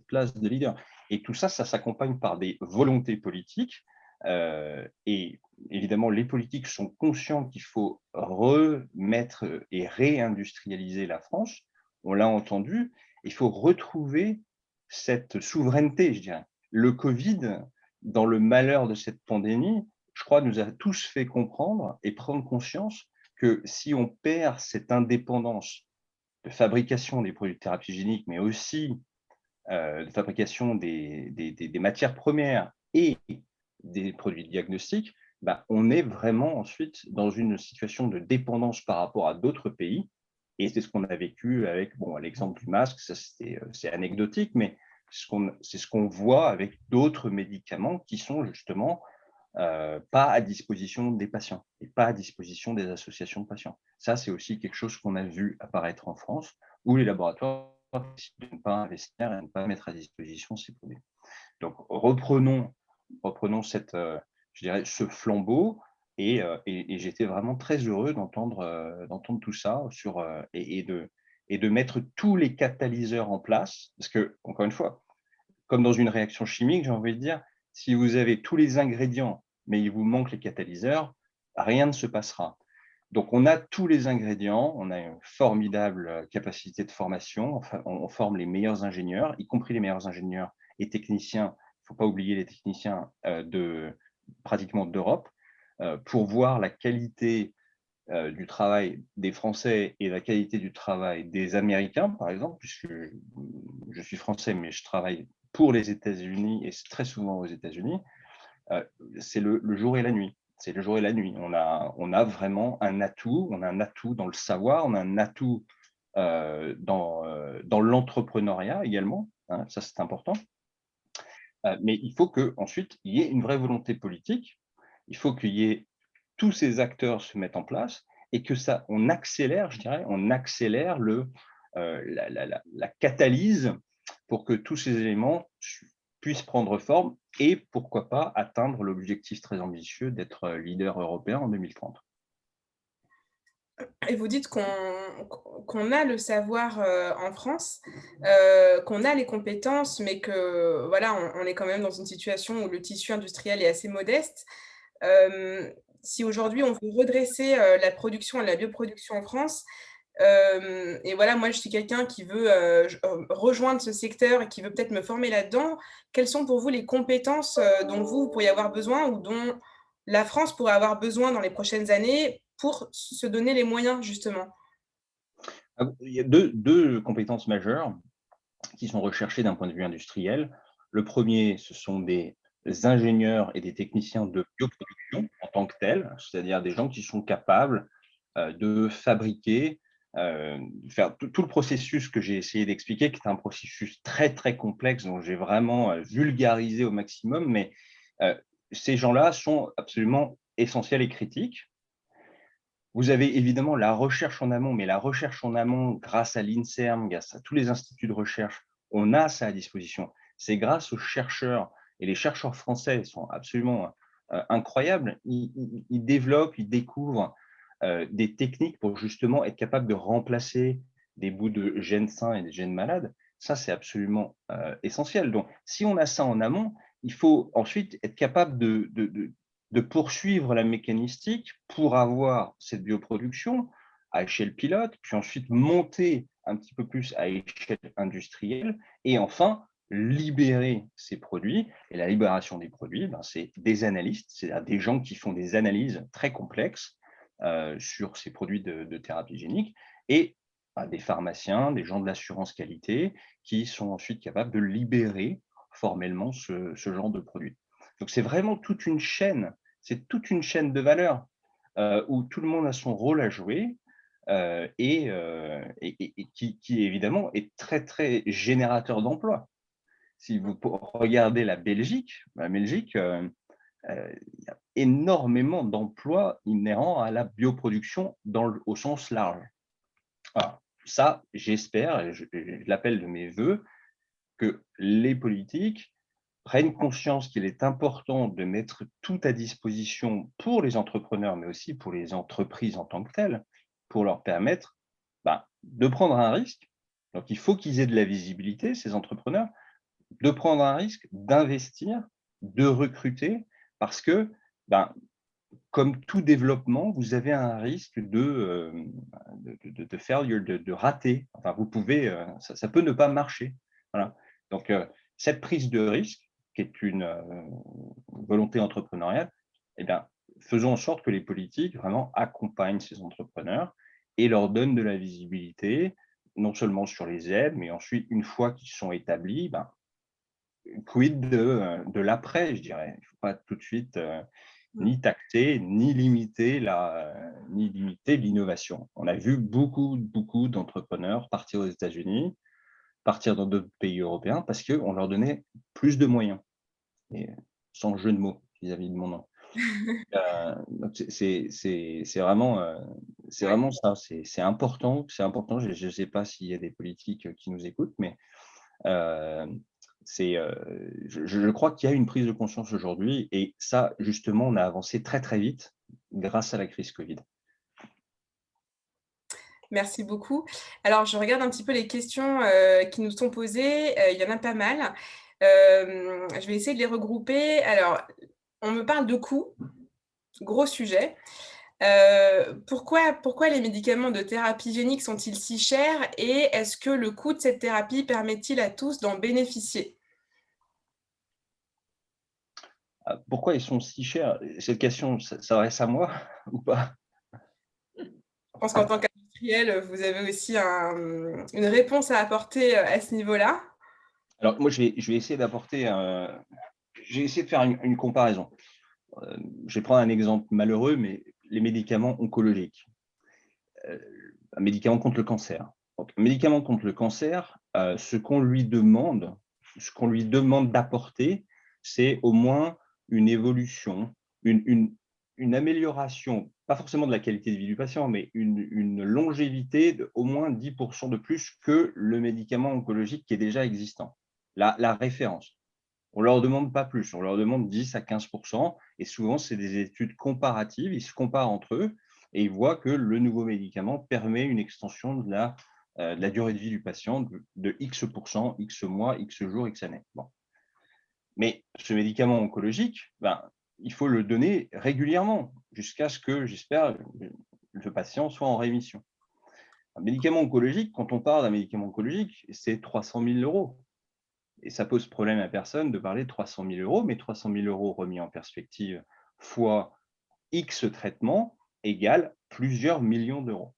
place de leader. Et tout ça, ça s'accompagne par des volontés politiques. Et évidemment, les politiques sont conscients qu'il faut remettre et réindustrialiser la France. On l'a entendu, il faut retrouver cette souveraineté, je dirais. Le Covid, dans le malheur de cette pandémie, je crois, nous a tous fait comprendre et prendre conscience que si on perd cette indépendance de fabrication des produits de thérapie génique, mais aussi de fabrication des matières premières et des produits de diagnostic, bah, on est vraiment ensuite dans une situation de dépendance par rapport à d'autres pays. Et c'est ce qu'on a vécu avec l'exemple du masque, ça c'est anecdotique, mais c'est ce qu'on voit avec d'autres médicaments qui sont justement pas à disposition des patients et pas à disposition des associations de patients. Ça, c'est aussi quelque chose qu'on a vu apparaître en France, où les laboratoires décident de ne pas investir et de ne pas mettre à disposition ces produits. Donc, reprenons je dirais, ce flambeau, et j'étais vraiment très heureux d'entendre tout ça et de mettre tous les catalyseurs en place, parce que, encore une fois, comme dans une réaction chimique, j'ai envie de dire, si vous avez tous les ingrédients, mais il vous manque les catalyseurs, rien ne se passera. Donc, on a tous les ingrédients, on a une formidable capacité de formation, enfin, on forme les meilleurs ingénieurs, y compris les meilleurs ingénieurs et techniciens. Il ne faut pas oublier les techniciens pratiquement d'Europe, pour voir la qualité du travail des Français et la qualité du travail des Américains, par exemple, puisque je suis français, mais je travaille pour les États-Unis et très souvent aux États-Unis, c'est le jour et la nuit. C'est le jour et la nuit. On a vraiment un atout. On a un atout dans le savoir, on a un atout dans l'entrepreneuriat également. Hein, ça, c'est important. Mais il faut qu'ensuite, il y ait une vraie volonté politique. Il faut qu'il y ait tous ces acteurs se mettent en place et que ça, on accélère, je dirais, on accélère la catalyse pour que tous ces éléments puissent prendre forme et pourquoi pas atteindre l'objectif très ambitieux d'être leader européen en 2030. Et vous dites qu'on a le savoir en France, qu'on a les compétences, mais que voilà, on est quand même dans une situation où le tissu industriel est assez modeste. Si aujourd'hui on veut redresser la production et la bioproduction en France, et voilà, moi je suis quelqu'un qui veut rejoindre ce secteur et qui veut peut-être me former là-dedans, quelles sont pour vous les compétences dont vous pourriez avoir besoin ou dont la France pourrait avoir besoin dans les prochaines années pour se donner les moyens justement? Il y a deux compétences majeures qui sont recherchées d'un point de vue industriel. Le premier, ce sont des ingénieurs et des techniciens de bioproduction en tant que tels, c'est-à-dire des gens qui sont capables de fabriquer, faire tout le processus que j'ai essayé d'expliquer, qui est un processus très, très complexe, dont j'ai vraiment vulgarisé au maximum, mais ces gens-là sont absolument essentiels et critiques. Vous avez évidemment la recherche en amont, mais la recherche en amont, grâce à l'INSERM, grâce à tous les instituts de recherche, on a ça à disposition. C'est grâce aux chercheurs, et les chercheurs français sont absolument incroyables. Ils développent, ils découvrent des techniques pour justement être capable de remplacer des bouts de gènes sains et des gènes malades. Ça, c'est absolument essentiel. Donc, si on a ça en amont, il faut ensuite être capable de poursuivre la mécanistique pour avoir cette bioproduction à échelle pilote, puis ensuite monter un petit peu plus à échelle industrielle, et enfin libérer ces produits. Et la libération des produits, c'est des analystes, c'est-à-dire des gens qui font des analyses très complexes sur ces produits de thérapie génique, et des pharmaciens, des gens de l'assurance qualité, qui sont ensuite capables de libérer formellement ce genre de produit. Donc c'est vraiment toute une chaîne, c'est toute une chaîne de valeur où tout le monde a son rôle à jouer et qui évidemment est très très générateur d'emplois. Si vous regardez la Belgique, il y a énormément d'emplois inhérents à la bioproduction au sens large. Alors, ça, j'espère, et je l'appelle de mes voeux, que les politiques prennent conscience qu'il est important de mettre tout à disposition pour les entrepreneurs, mais aussi pour les entreprises en tant que telles, pour leur permettre de prendre un risque. Donc, il faut qu'ils aient de la visibilité, ces entrepreneurs, de prendre un risque, d'investir, de recruter, parce que, comme tout développement, vous avez un risque de failure, de rater. Enfin, vous pouvez, ça peut ne pas marcher. Voilà. Donc, cette prise de risque, qui est une volonté entrepreneuriale, faisons en sorte que les politiques vraiment accompagnent ces entrepreneurs et leur donnent de la visibilité, non seulement sur les aides, mais ensuite, une fois qu'ils sont établis, quid de l'après, je dirais. Il ne faut pas tout de suite ni taxer, ni limiter l'innovation. On a vu beaucoup d'entrepreneurs partir aux États-Unis, partir dans d'autres pays européens, parce qu'on leur donnait plus de moyens, et sans jeu de mots vis-à-vis de mon nom. C'est vraiment ça, c'est important. Je ne sais pas s'il y a des politiques qui nous écoutent, mais je crois qu'il y a une prise de conscience aujourd'hui, et ça, justement, on a avancé très, très vite grâce à la crise Covid. Merci beaucoup. Alors, je regarde un petit peu les questions qui nous sont posées. Il y en a pas mal. Je vais essayer de les regrouper. Alors, on me parle de coûts, gros sujet. Pourquoi les médicaments de thérapie génique sont-ils si chers, et est-ce que le coût de cette thérapie permet-il à tous d'en bénéficier? Pourquoi ils sont si chers? Cette question s'adresse à moi ou pas? Je pense qu'en tant qu'industriel, vous avez aussi une réponse à apporter à ce niveau-là. Alors, moi, je vais essayer d'apporter j'ai essayé de faire une comparaison. Je vais prendre un exemple malheureux, mais les médicaments oncologiques. Un médicament contre le cancer. Donc, un médicament contre le cancer, ce qu'on lui demande d'apporter, c'est au moins une évolution, une amélioration, pas forcément de la qualité de vie du patient, mais une longévité de au moins 10% de plus que le médicament oncologique qui est déjà existant, la référence. On ne leur demande pas plus, on leur demande 10 à 15%, et souvent, c'est des études comparatives, ils se comparent entre eux, et ils voient que le nouveau médicament permet une extension de la durée de vie du patient de X%, X mois, X jours, X années. Bon. Mais ce médicament oncologique, il faut le donner régulièrement, jusqu'à ce que, j'espère, le patient soit en rémission. Un médicament oncologique, quand on parle d'un médicament oncologique, c'est 300 000 €. Et ça pose problème à personne de parler de 300 000 €, mais 300 000 € remis en perspective fois X traitements égale plusieurs millions d'euros.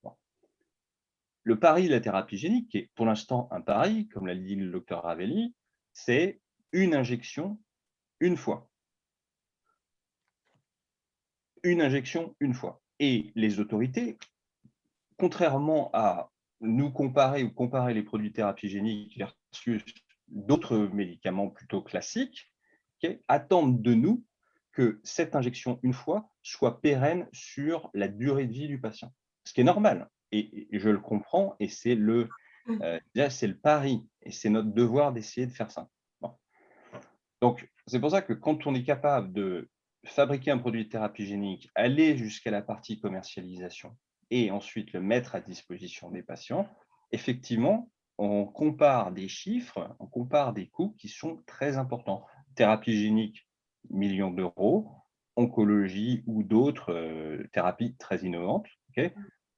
Bon. Le pari de la thérapie génique, qui est pour l'instant un pari, comme l'a dit le docteur Ravelli, c'est une injection une fois. Une injection une fois. Et les autorités, contrairement à nous comparer les produits de thérapie génique versus d'autres médicaments plutôt classiques, attendent de nous que cette injection une fois soit pérenne sur la durée de vie du patient. Ce qui est normal, et je le comprends, et c'est le pari, et c'est notre devoir d'essayer de faire ça. Bon. Donc, c'est pour ça que quand on est capable de fabriquer un produit de thérapie génique, aller jusqu'à la partie commercialisation et ensuite le mettre à disposition des patients, effectivement, on compare des chiffres, on compare des coûts qui sont très importants. Thérapie génique, millions d'euros, oncologie ou d'autres thérapies très innovantes,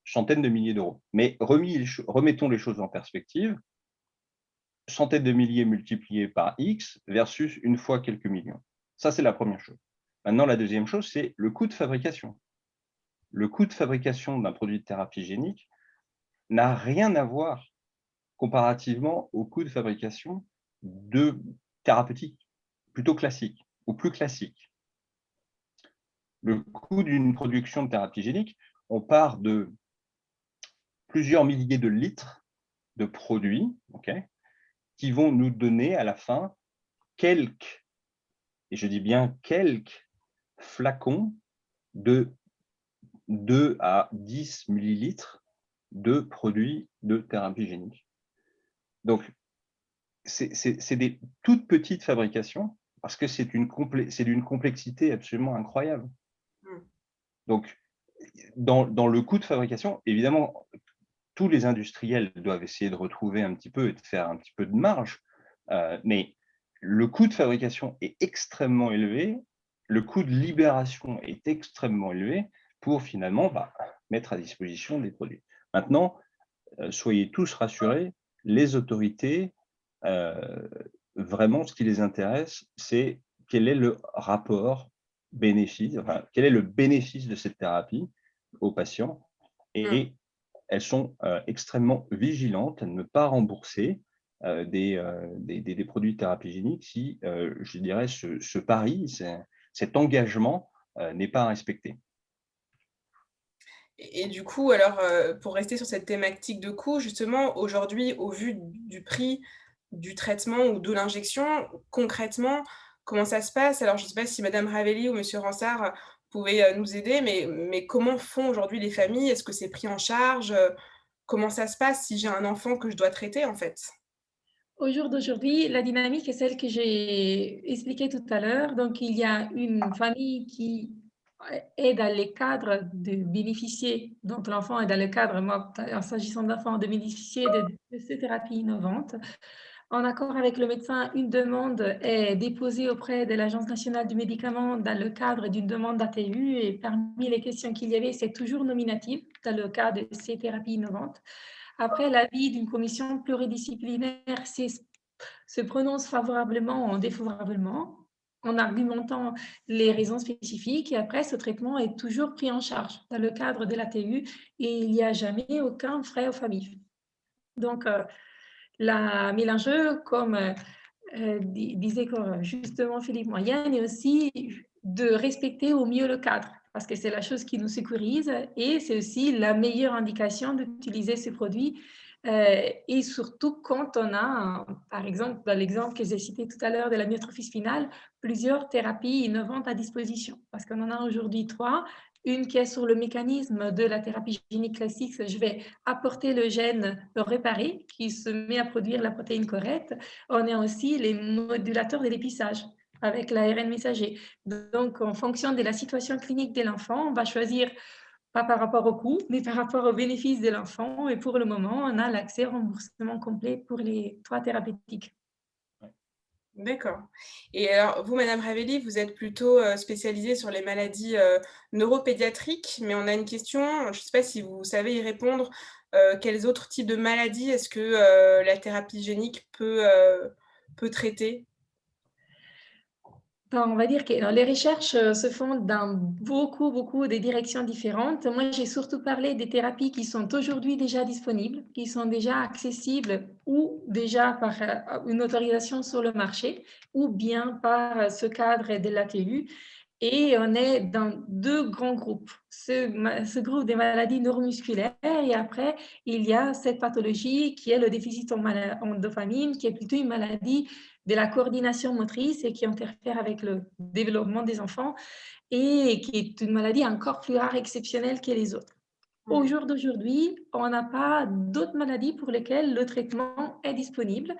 centaines de milliers d'euros. Mais remettons les choses en perspective, centaines de milliers multipliés par X versus une fois quelques millions. Ça, c'est la première chose. Maintenant, la deuxième chose, c'est le coût de fabrication. Le coût de fabrication d'un produit de thérapie génique n'a rien à voir comparativement au coût de fabrication de thérapeutiques plutôt classiques ou plus classiques. Le coût d'une production de thérapie génique, on part de plusieurs milliers de litres de produits, qui vont nous donner à la fin quelques, et je dis bien quelques, flacons de 2 à 10 millilitres de produits de thérapie génique. Donc, c'est des toutes petites fabrications parce que c'est d'une complexité absolument incroyable. Donc, dans le coût de fabrication, évidemment, tous les industriels doivent essayer de retrouver un petit peu et de faire un petit peu de marge, mais le coût de fabrication est extrêmement élevé, le coût de libération est extrêmement élevé pour finalement mettre à disposition des produits. Maintenant, soyez tous rassurés, les autorités, vraiment, ce qui les intéresse, c'est quel est le rapport bénéfice, quel est le bénéfice de cette thérapie aux patients, et elles sont extrêmement vigilantes à ne pas rembourser des produits de thérapie génique si, je dirais, ce pari, cet engagement n'est pas respecté. Et du coup, alors, pour rester sur cette thématique de coût, justement, aujourd'hui, au vu du prix du traitement ou de l'injection, concrètement, comment ça se passe? Alors, je ne sais pas si madame Ravelli ou monsieur Ransard pouvaient, nous aider, mais comment font aujourd'hui les familles? Est-ce que c'est pris en charge? Comment ça se passe si j'ai un enfant que je dois traiter, en fait? Au jour d'aujourd'hui, la dynamique est celle que j'ai expliquée tout à l'heure. Donc, il y a une famille qui est dans le cadre de bénéficier, donc l'enfant est dans le cadre, moi, en s'agissant d'enfants, de bénéficier de ces thérapies innovantes. En accord avec le médecin, une demande est déposée auprès de l'Agence nationale du médicament dans le cadre d'une demande d'ATU. Et parmi les questions qu'il y avait, c'est toujours nominative dans le cas de ces thérapies innovantes. Après, l'avis d'une commission pluridisciplinaire se prononce favorablement ou défavorablement en argumentant les raisons spécifiques. Et après, ce traitement est toujours pris en charge dans le cadre de l'ATU et il n'y a jamais aucun frais aux familles. Donc, mais l'enjeu, comme disait justement Philippe Moyenne, est aussi de respecter au mieux le cadre, parce que c'est la chose qui nous sécurise et c'est aussi la meilleure indication d'utiliser ces produits. Et surtout quand on a, par exemple, dans l'exemple que j'ai cité tout à l'heure de la myotrophie spinale, plusieurs thérapies innovantes à disposition, parce qu'on en a aujourd'hui 3. Une qui est sur le mécanisme de la thérapie génique classique, je vais apporter le gène réparé qui se met à produire la protéine correcte. On a aussi les modulateurs de l'épissage avec l'ARN messager. Donc, en fonction de la situation clinique de l'enfant, on va choisir pas par rapport au coût, mais par rapport aux bénéfices de l'enfant. Et pour le moment, on a l'accès au remboursement complet pour les 3 thérapeutiques. D'accord. Et alors, vous, madame Ravelli, vous êtes plutôt spécialisée sur les maladies neuropédiatriques, mais on a une question, je ne sais pas si vous savez y répondre. Quels autres types de maladies est-ce que la thérapie génique peut traiter? On va dire que les recherches se font dans beaucoup de directions différentes. Moi, j'ai surtout parlé des thérapies qui sont aujourd'hui déjà disponibles, qui sont déjà accessibles ou déjà par une autorisation sur le marché ou bien par ce cadre de l'ATU. Et on est dans 2 grands groupes. Ce groupe des maladies neuromusculaires et après, il y a cette pathologie qui est le déficit en dopamine, qui est plutôt une maladie de la coordination motrice et qui interfère avec le développement des enfants et qui est une maladie encore plus rare et exceptionnelle que les autres. Au jour d'aujourd'hui, on n'a pas d'autres maladies pour lesquelles le traitement est disponible.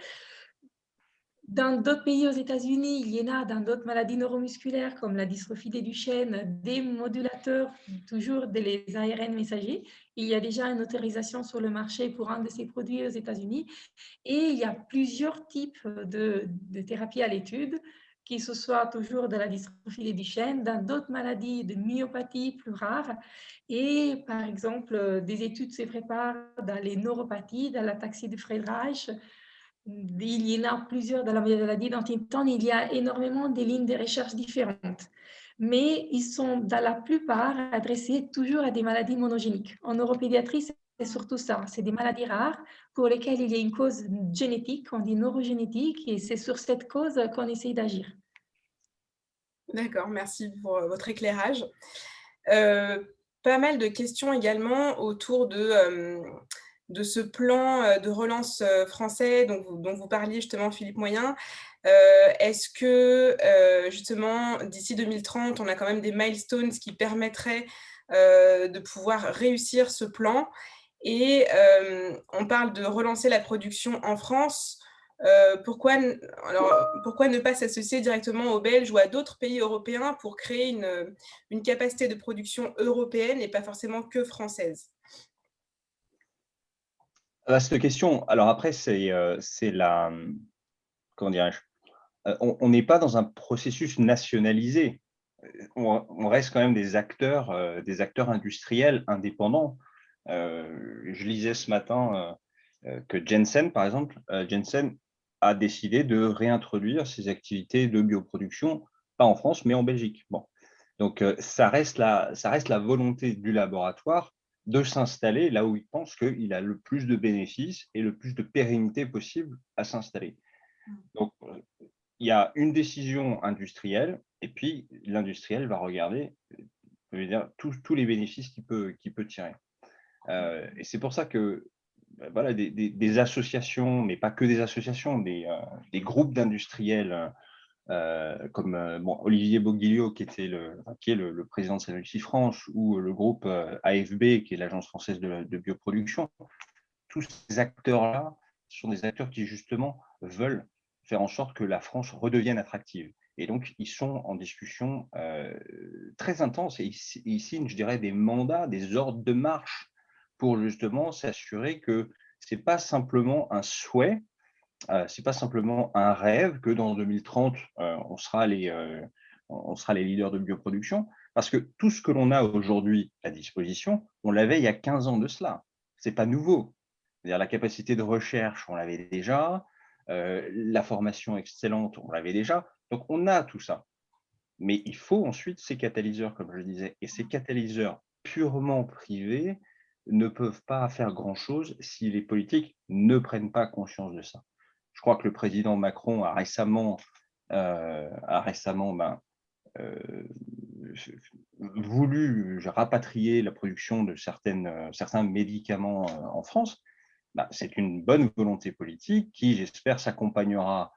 Dans d'autres pays aux États-Unis, il y en a dans d'autres maladies neuromusculaires comme la dystrophie des Duchenne, des modulateurs, toujours des ARN messagers. Il y a déjà une autorisation sur le marché pour un de ces produits aux États-Unis. Et il y a plusieurs types de thérapies à l'étude, que ce soit toujours de la dystrophie des Duchenne, dans d'autres maladies de myopathie plus rares. Et par exemple, des études se préparent dans les neuropathies, dans l'ataxie de Friedreich. Il y en a plusieurs dans la maladie d'Huntington. Il y a énormément de lignes de recherche différentes. Mais ils sont, dans la plupart, adressés toujours à des maladies monogéniques. En neuropédiatrie, c'est surtout ça. C'est des maladies rares pour lesquelles il y a une cause génétique, on dit neurogénétique, et c'est sur cette cause qu'on essaye d'agir. D'accord, merci pour votre éclairage. Pas mal de questions également autour de ce plan de relance français dont vous parliez justement, Philippe Moyen. Est-ce que justement, d'ici 2030, on a quand même des milestones qui permettraient de pouvoir réussir ce plan? Et on parle de relancer la production en France. Pourquoi ne pas s'associer directement aux Belges ou à d'autres pays européens pour créer une capacité de production européenne et pas forcément que française? Vaste question. Alors après, c'est la, comment dirais-je? On n'est pas dans un processus nationalisé. On reste quand même des acteurs industriels indépendants. Je lisais ce matin que Jensen, par exemple, Jensen a décidé de réintroduire ses activités de bioproduction, pas en France, mais en Belgique. Bon. Donc, ça reste la volonté du laboratoire de s'installer là où il pense qu'il a le plus de bénéfices et le plus de pérennité possible à s'installer. Donc, il y a une décision industrielle et puis l'industriel va regarder, je veux dire, tous les bénéfices qu'il peut tirer. Et c'est pour ça que voilà, des associations, mais pas que des associations, des groupes d'industriels comme Olivier Boguilliot, qui est le président de Sanofi France, ou le groupe AFB, qui est l'Agence française de bioproduction. Tous ces acteurs-là sont des acteurs qui, justement, veulent faire en sorte que la France redevienne attractive. Et donc, ils sont en discussion très intense et ils signent, je dirais, des mandats, des ordres de marche pour justement s'assurer que ce n'est pas simplement un souhait, ce n'est pas simplement un rêve que dans 2030, on sera les leaders de bioproduction, parce que tout ce que l'on a aujourd'hui à disposition, on l'avait il y a 15 ans de cela. Ce n'est pas nouveau. C'est-à-dire la capacité de recherche, on l'avait déjà, la formation excellente, on l'avait déjà. Donc, on a tout ça. Mais il faut ensuite ces catalyseurs, comme je le disais, et ces catalyseurs purement privés ne peuvent pas faire grand-chose si les politiques ne prennent pas conscience de ça. Je crois que le président Macron a récemment voulu rapatrier la production de certains médicaments en France. C'est une bonne volonté politique qui, j'espère, s'accompagnera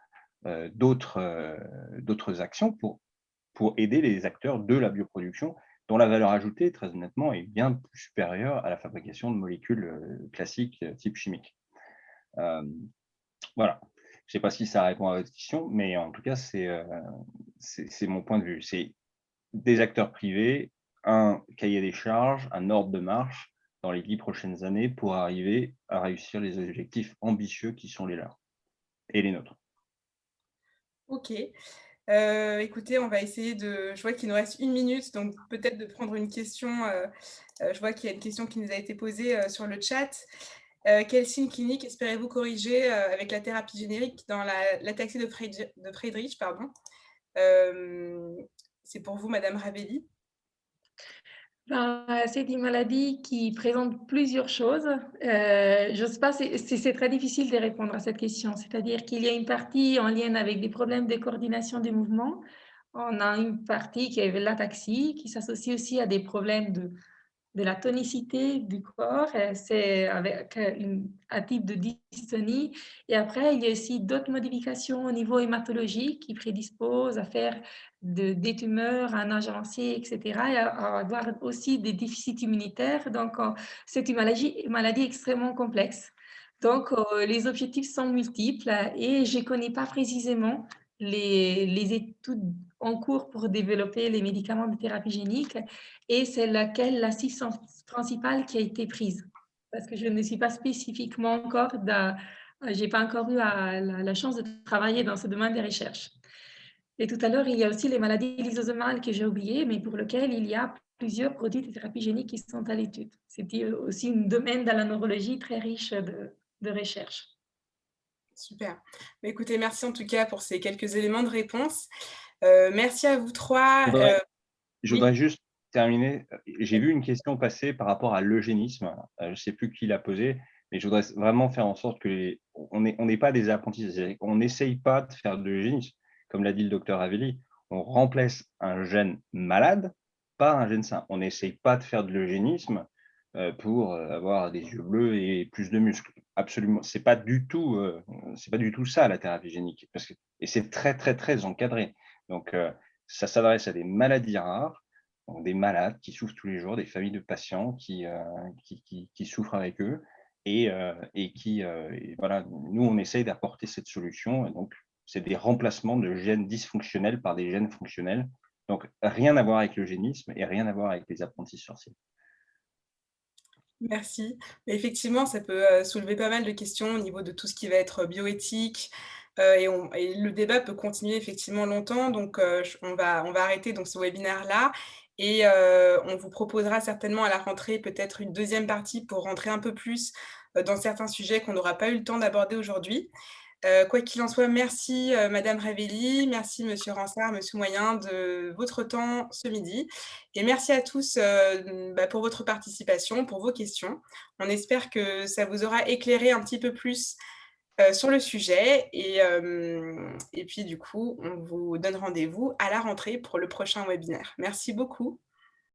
d'autres actions pour aider les acteurs de la bioproduction, dont la valeur ajoutée, très honnêtement, est bien plus supérieure à la fabrication de molécules classiques type chimique. Voilà. Je ne sais pas si ça répond à votre question, mais en tout cas, c'est mon point de vue. C'est des acteurs privés, un cahier des charges, un ordre de marche dans les 10 prochaines années pour arriver à réussir les objectifs ambitieux qui sont les leurs et les nôtres. Ok. Écoutez, on va essayer je vois qu'il nous reste 1 minute, donc peut-être de prendre une question. Je vois qu'il y a une question qui nous a été posée sur le chat. Quel signe clinique espérez-vous corriger avec la thérapie générique dans l'ataxie de Friedreich, pardon. C'est pour vous, Madame Ravelli. C'est une maladie qui présente plusieurs choses. Je ne sais pas, c'est très difficile de répondre à cette question. C'est-à-dire qu'il y a une partie en lien avec des problèmes de coordination des mouvements. On a une partie qui est l'ataxie, qui s'associe aussi à des problèmes de la tonicité du corps, c'est avec un type de dystonie. Et après, il y a aussi d'autres modifications au niveau hématologique qui prédisposent à faire des tumeurs à un âge avancé, etc., et à avoir aussi des déficits immunitaires. Donc, c'est une maladie extrêmement complexe. Donc, les objectifs sont multiples et je ne connais pas précisément les études en cours pour développer les médicaments de thérapie génique et c'est laquelle l'assistance principale qui a été prise. Parce que je ne suis pas spécifiquement encore, j'ai pas encore eu la chance de travailler dans ce domaine des recherches. Et tout à l'heure, il y a aussi les maladies lysosomales que j'ai oubliées, mais pour lesquelles il y a plusieurs produits de thérapie génique qui sont à l'étude. C'est aussi un domaine dans la neurologie très riche de recherche. Super. Bah, écoutez, merci en tout cas pour ces quelques éléments de réponse. Merci à vous 3. Je Oui. voudrais juste terminer. J'ai vu une question passer par rapport à l'eugénisme. Je ne sais plus qui l'a posée, mais je voudrais vraiment faire en sorte on n'est pas des apprentis. On n'essaye pas de faire de l'eugénisme. Comme l'a dit le docteur Avelli, on remplace un gène malade par un gène sain. On n'essaye pas de faire de l'eugénisme pour avoir des yeux bleus et plus de muscles. Absolument. C'est pas du tout ça la thérapie génique. Et c'est très, très, très encadré. Donc, ça s'adresse à des maladies rares, donc des malades qui souffrent tous les jours, des familles de patients qui souffrent avec eux et voilà, nous, on essaye d'apporter cette solution. Et donc, c'est des remplacements de gènes dysfonctionnels par des gènes fonctionnels. Donc, rien à voir avec l'eugénisme et rien à voir avec les apprentis sorciers. Merci. Mais effectivement, ça peut soulever pas mal de questions au niveau de tout ce qui va être bioéthique, et le débat peut continuer effectivement longtemps. Donc, on va arrêter donc ce webinaire-là et on vous proposera certainement à la rentrée peut-être une deuxième partie pour rentrer un peu plus dans certains sujets qu'on n'aura pas eu le temps d'aborder aujourd'hui. Quoi qu'il en soit, merci Madame Ravelli, merci Monsieur Ransard, Monsieur Moyen de votre temps ce midi. Et merci à tous pour votre participation, pour vos questions. On espère que ça vous aura éclairé un petit peu plus sur le sujet. Et puis du coup, on vous donne rendez-vous à la rentrée pour le prochain webinaire. Merci beaucoup.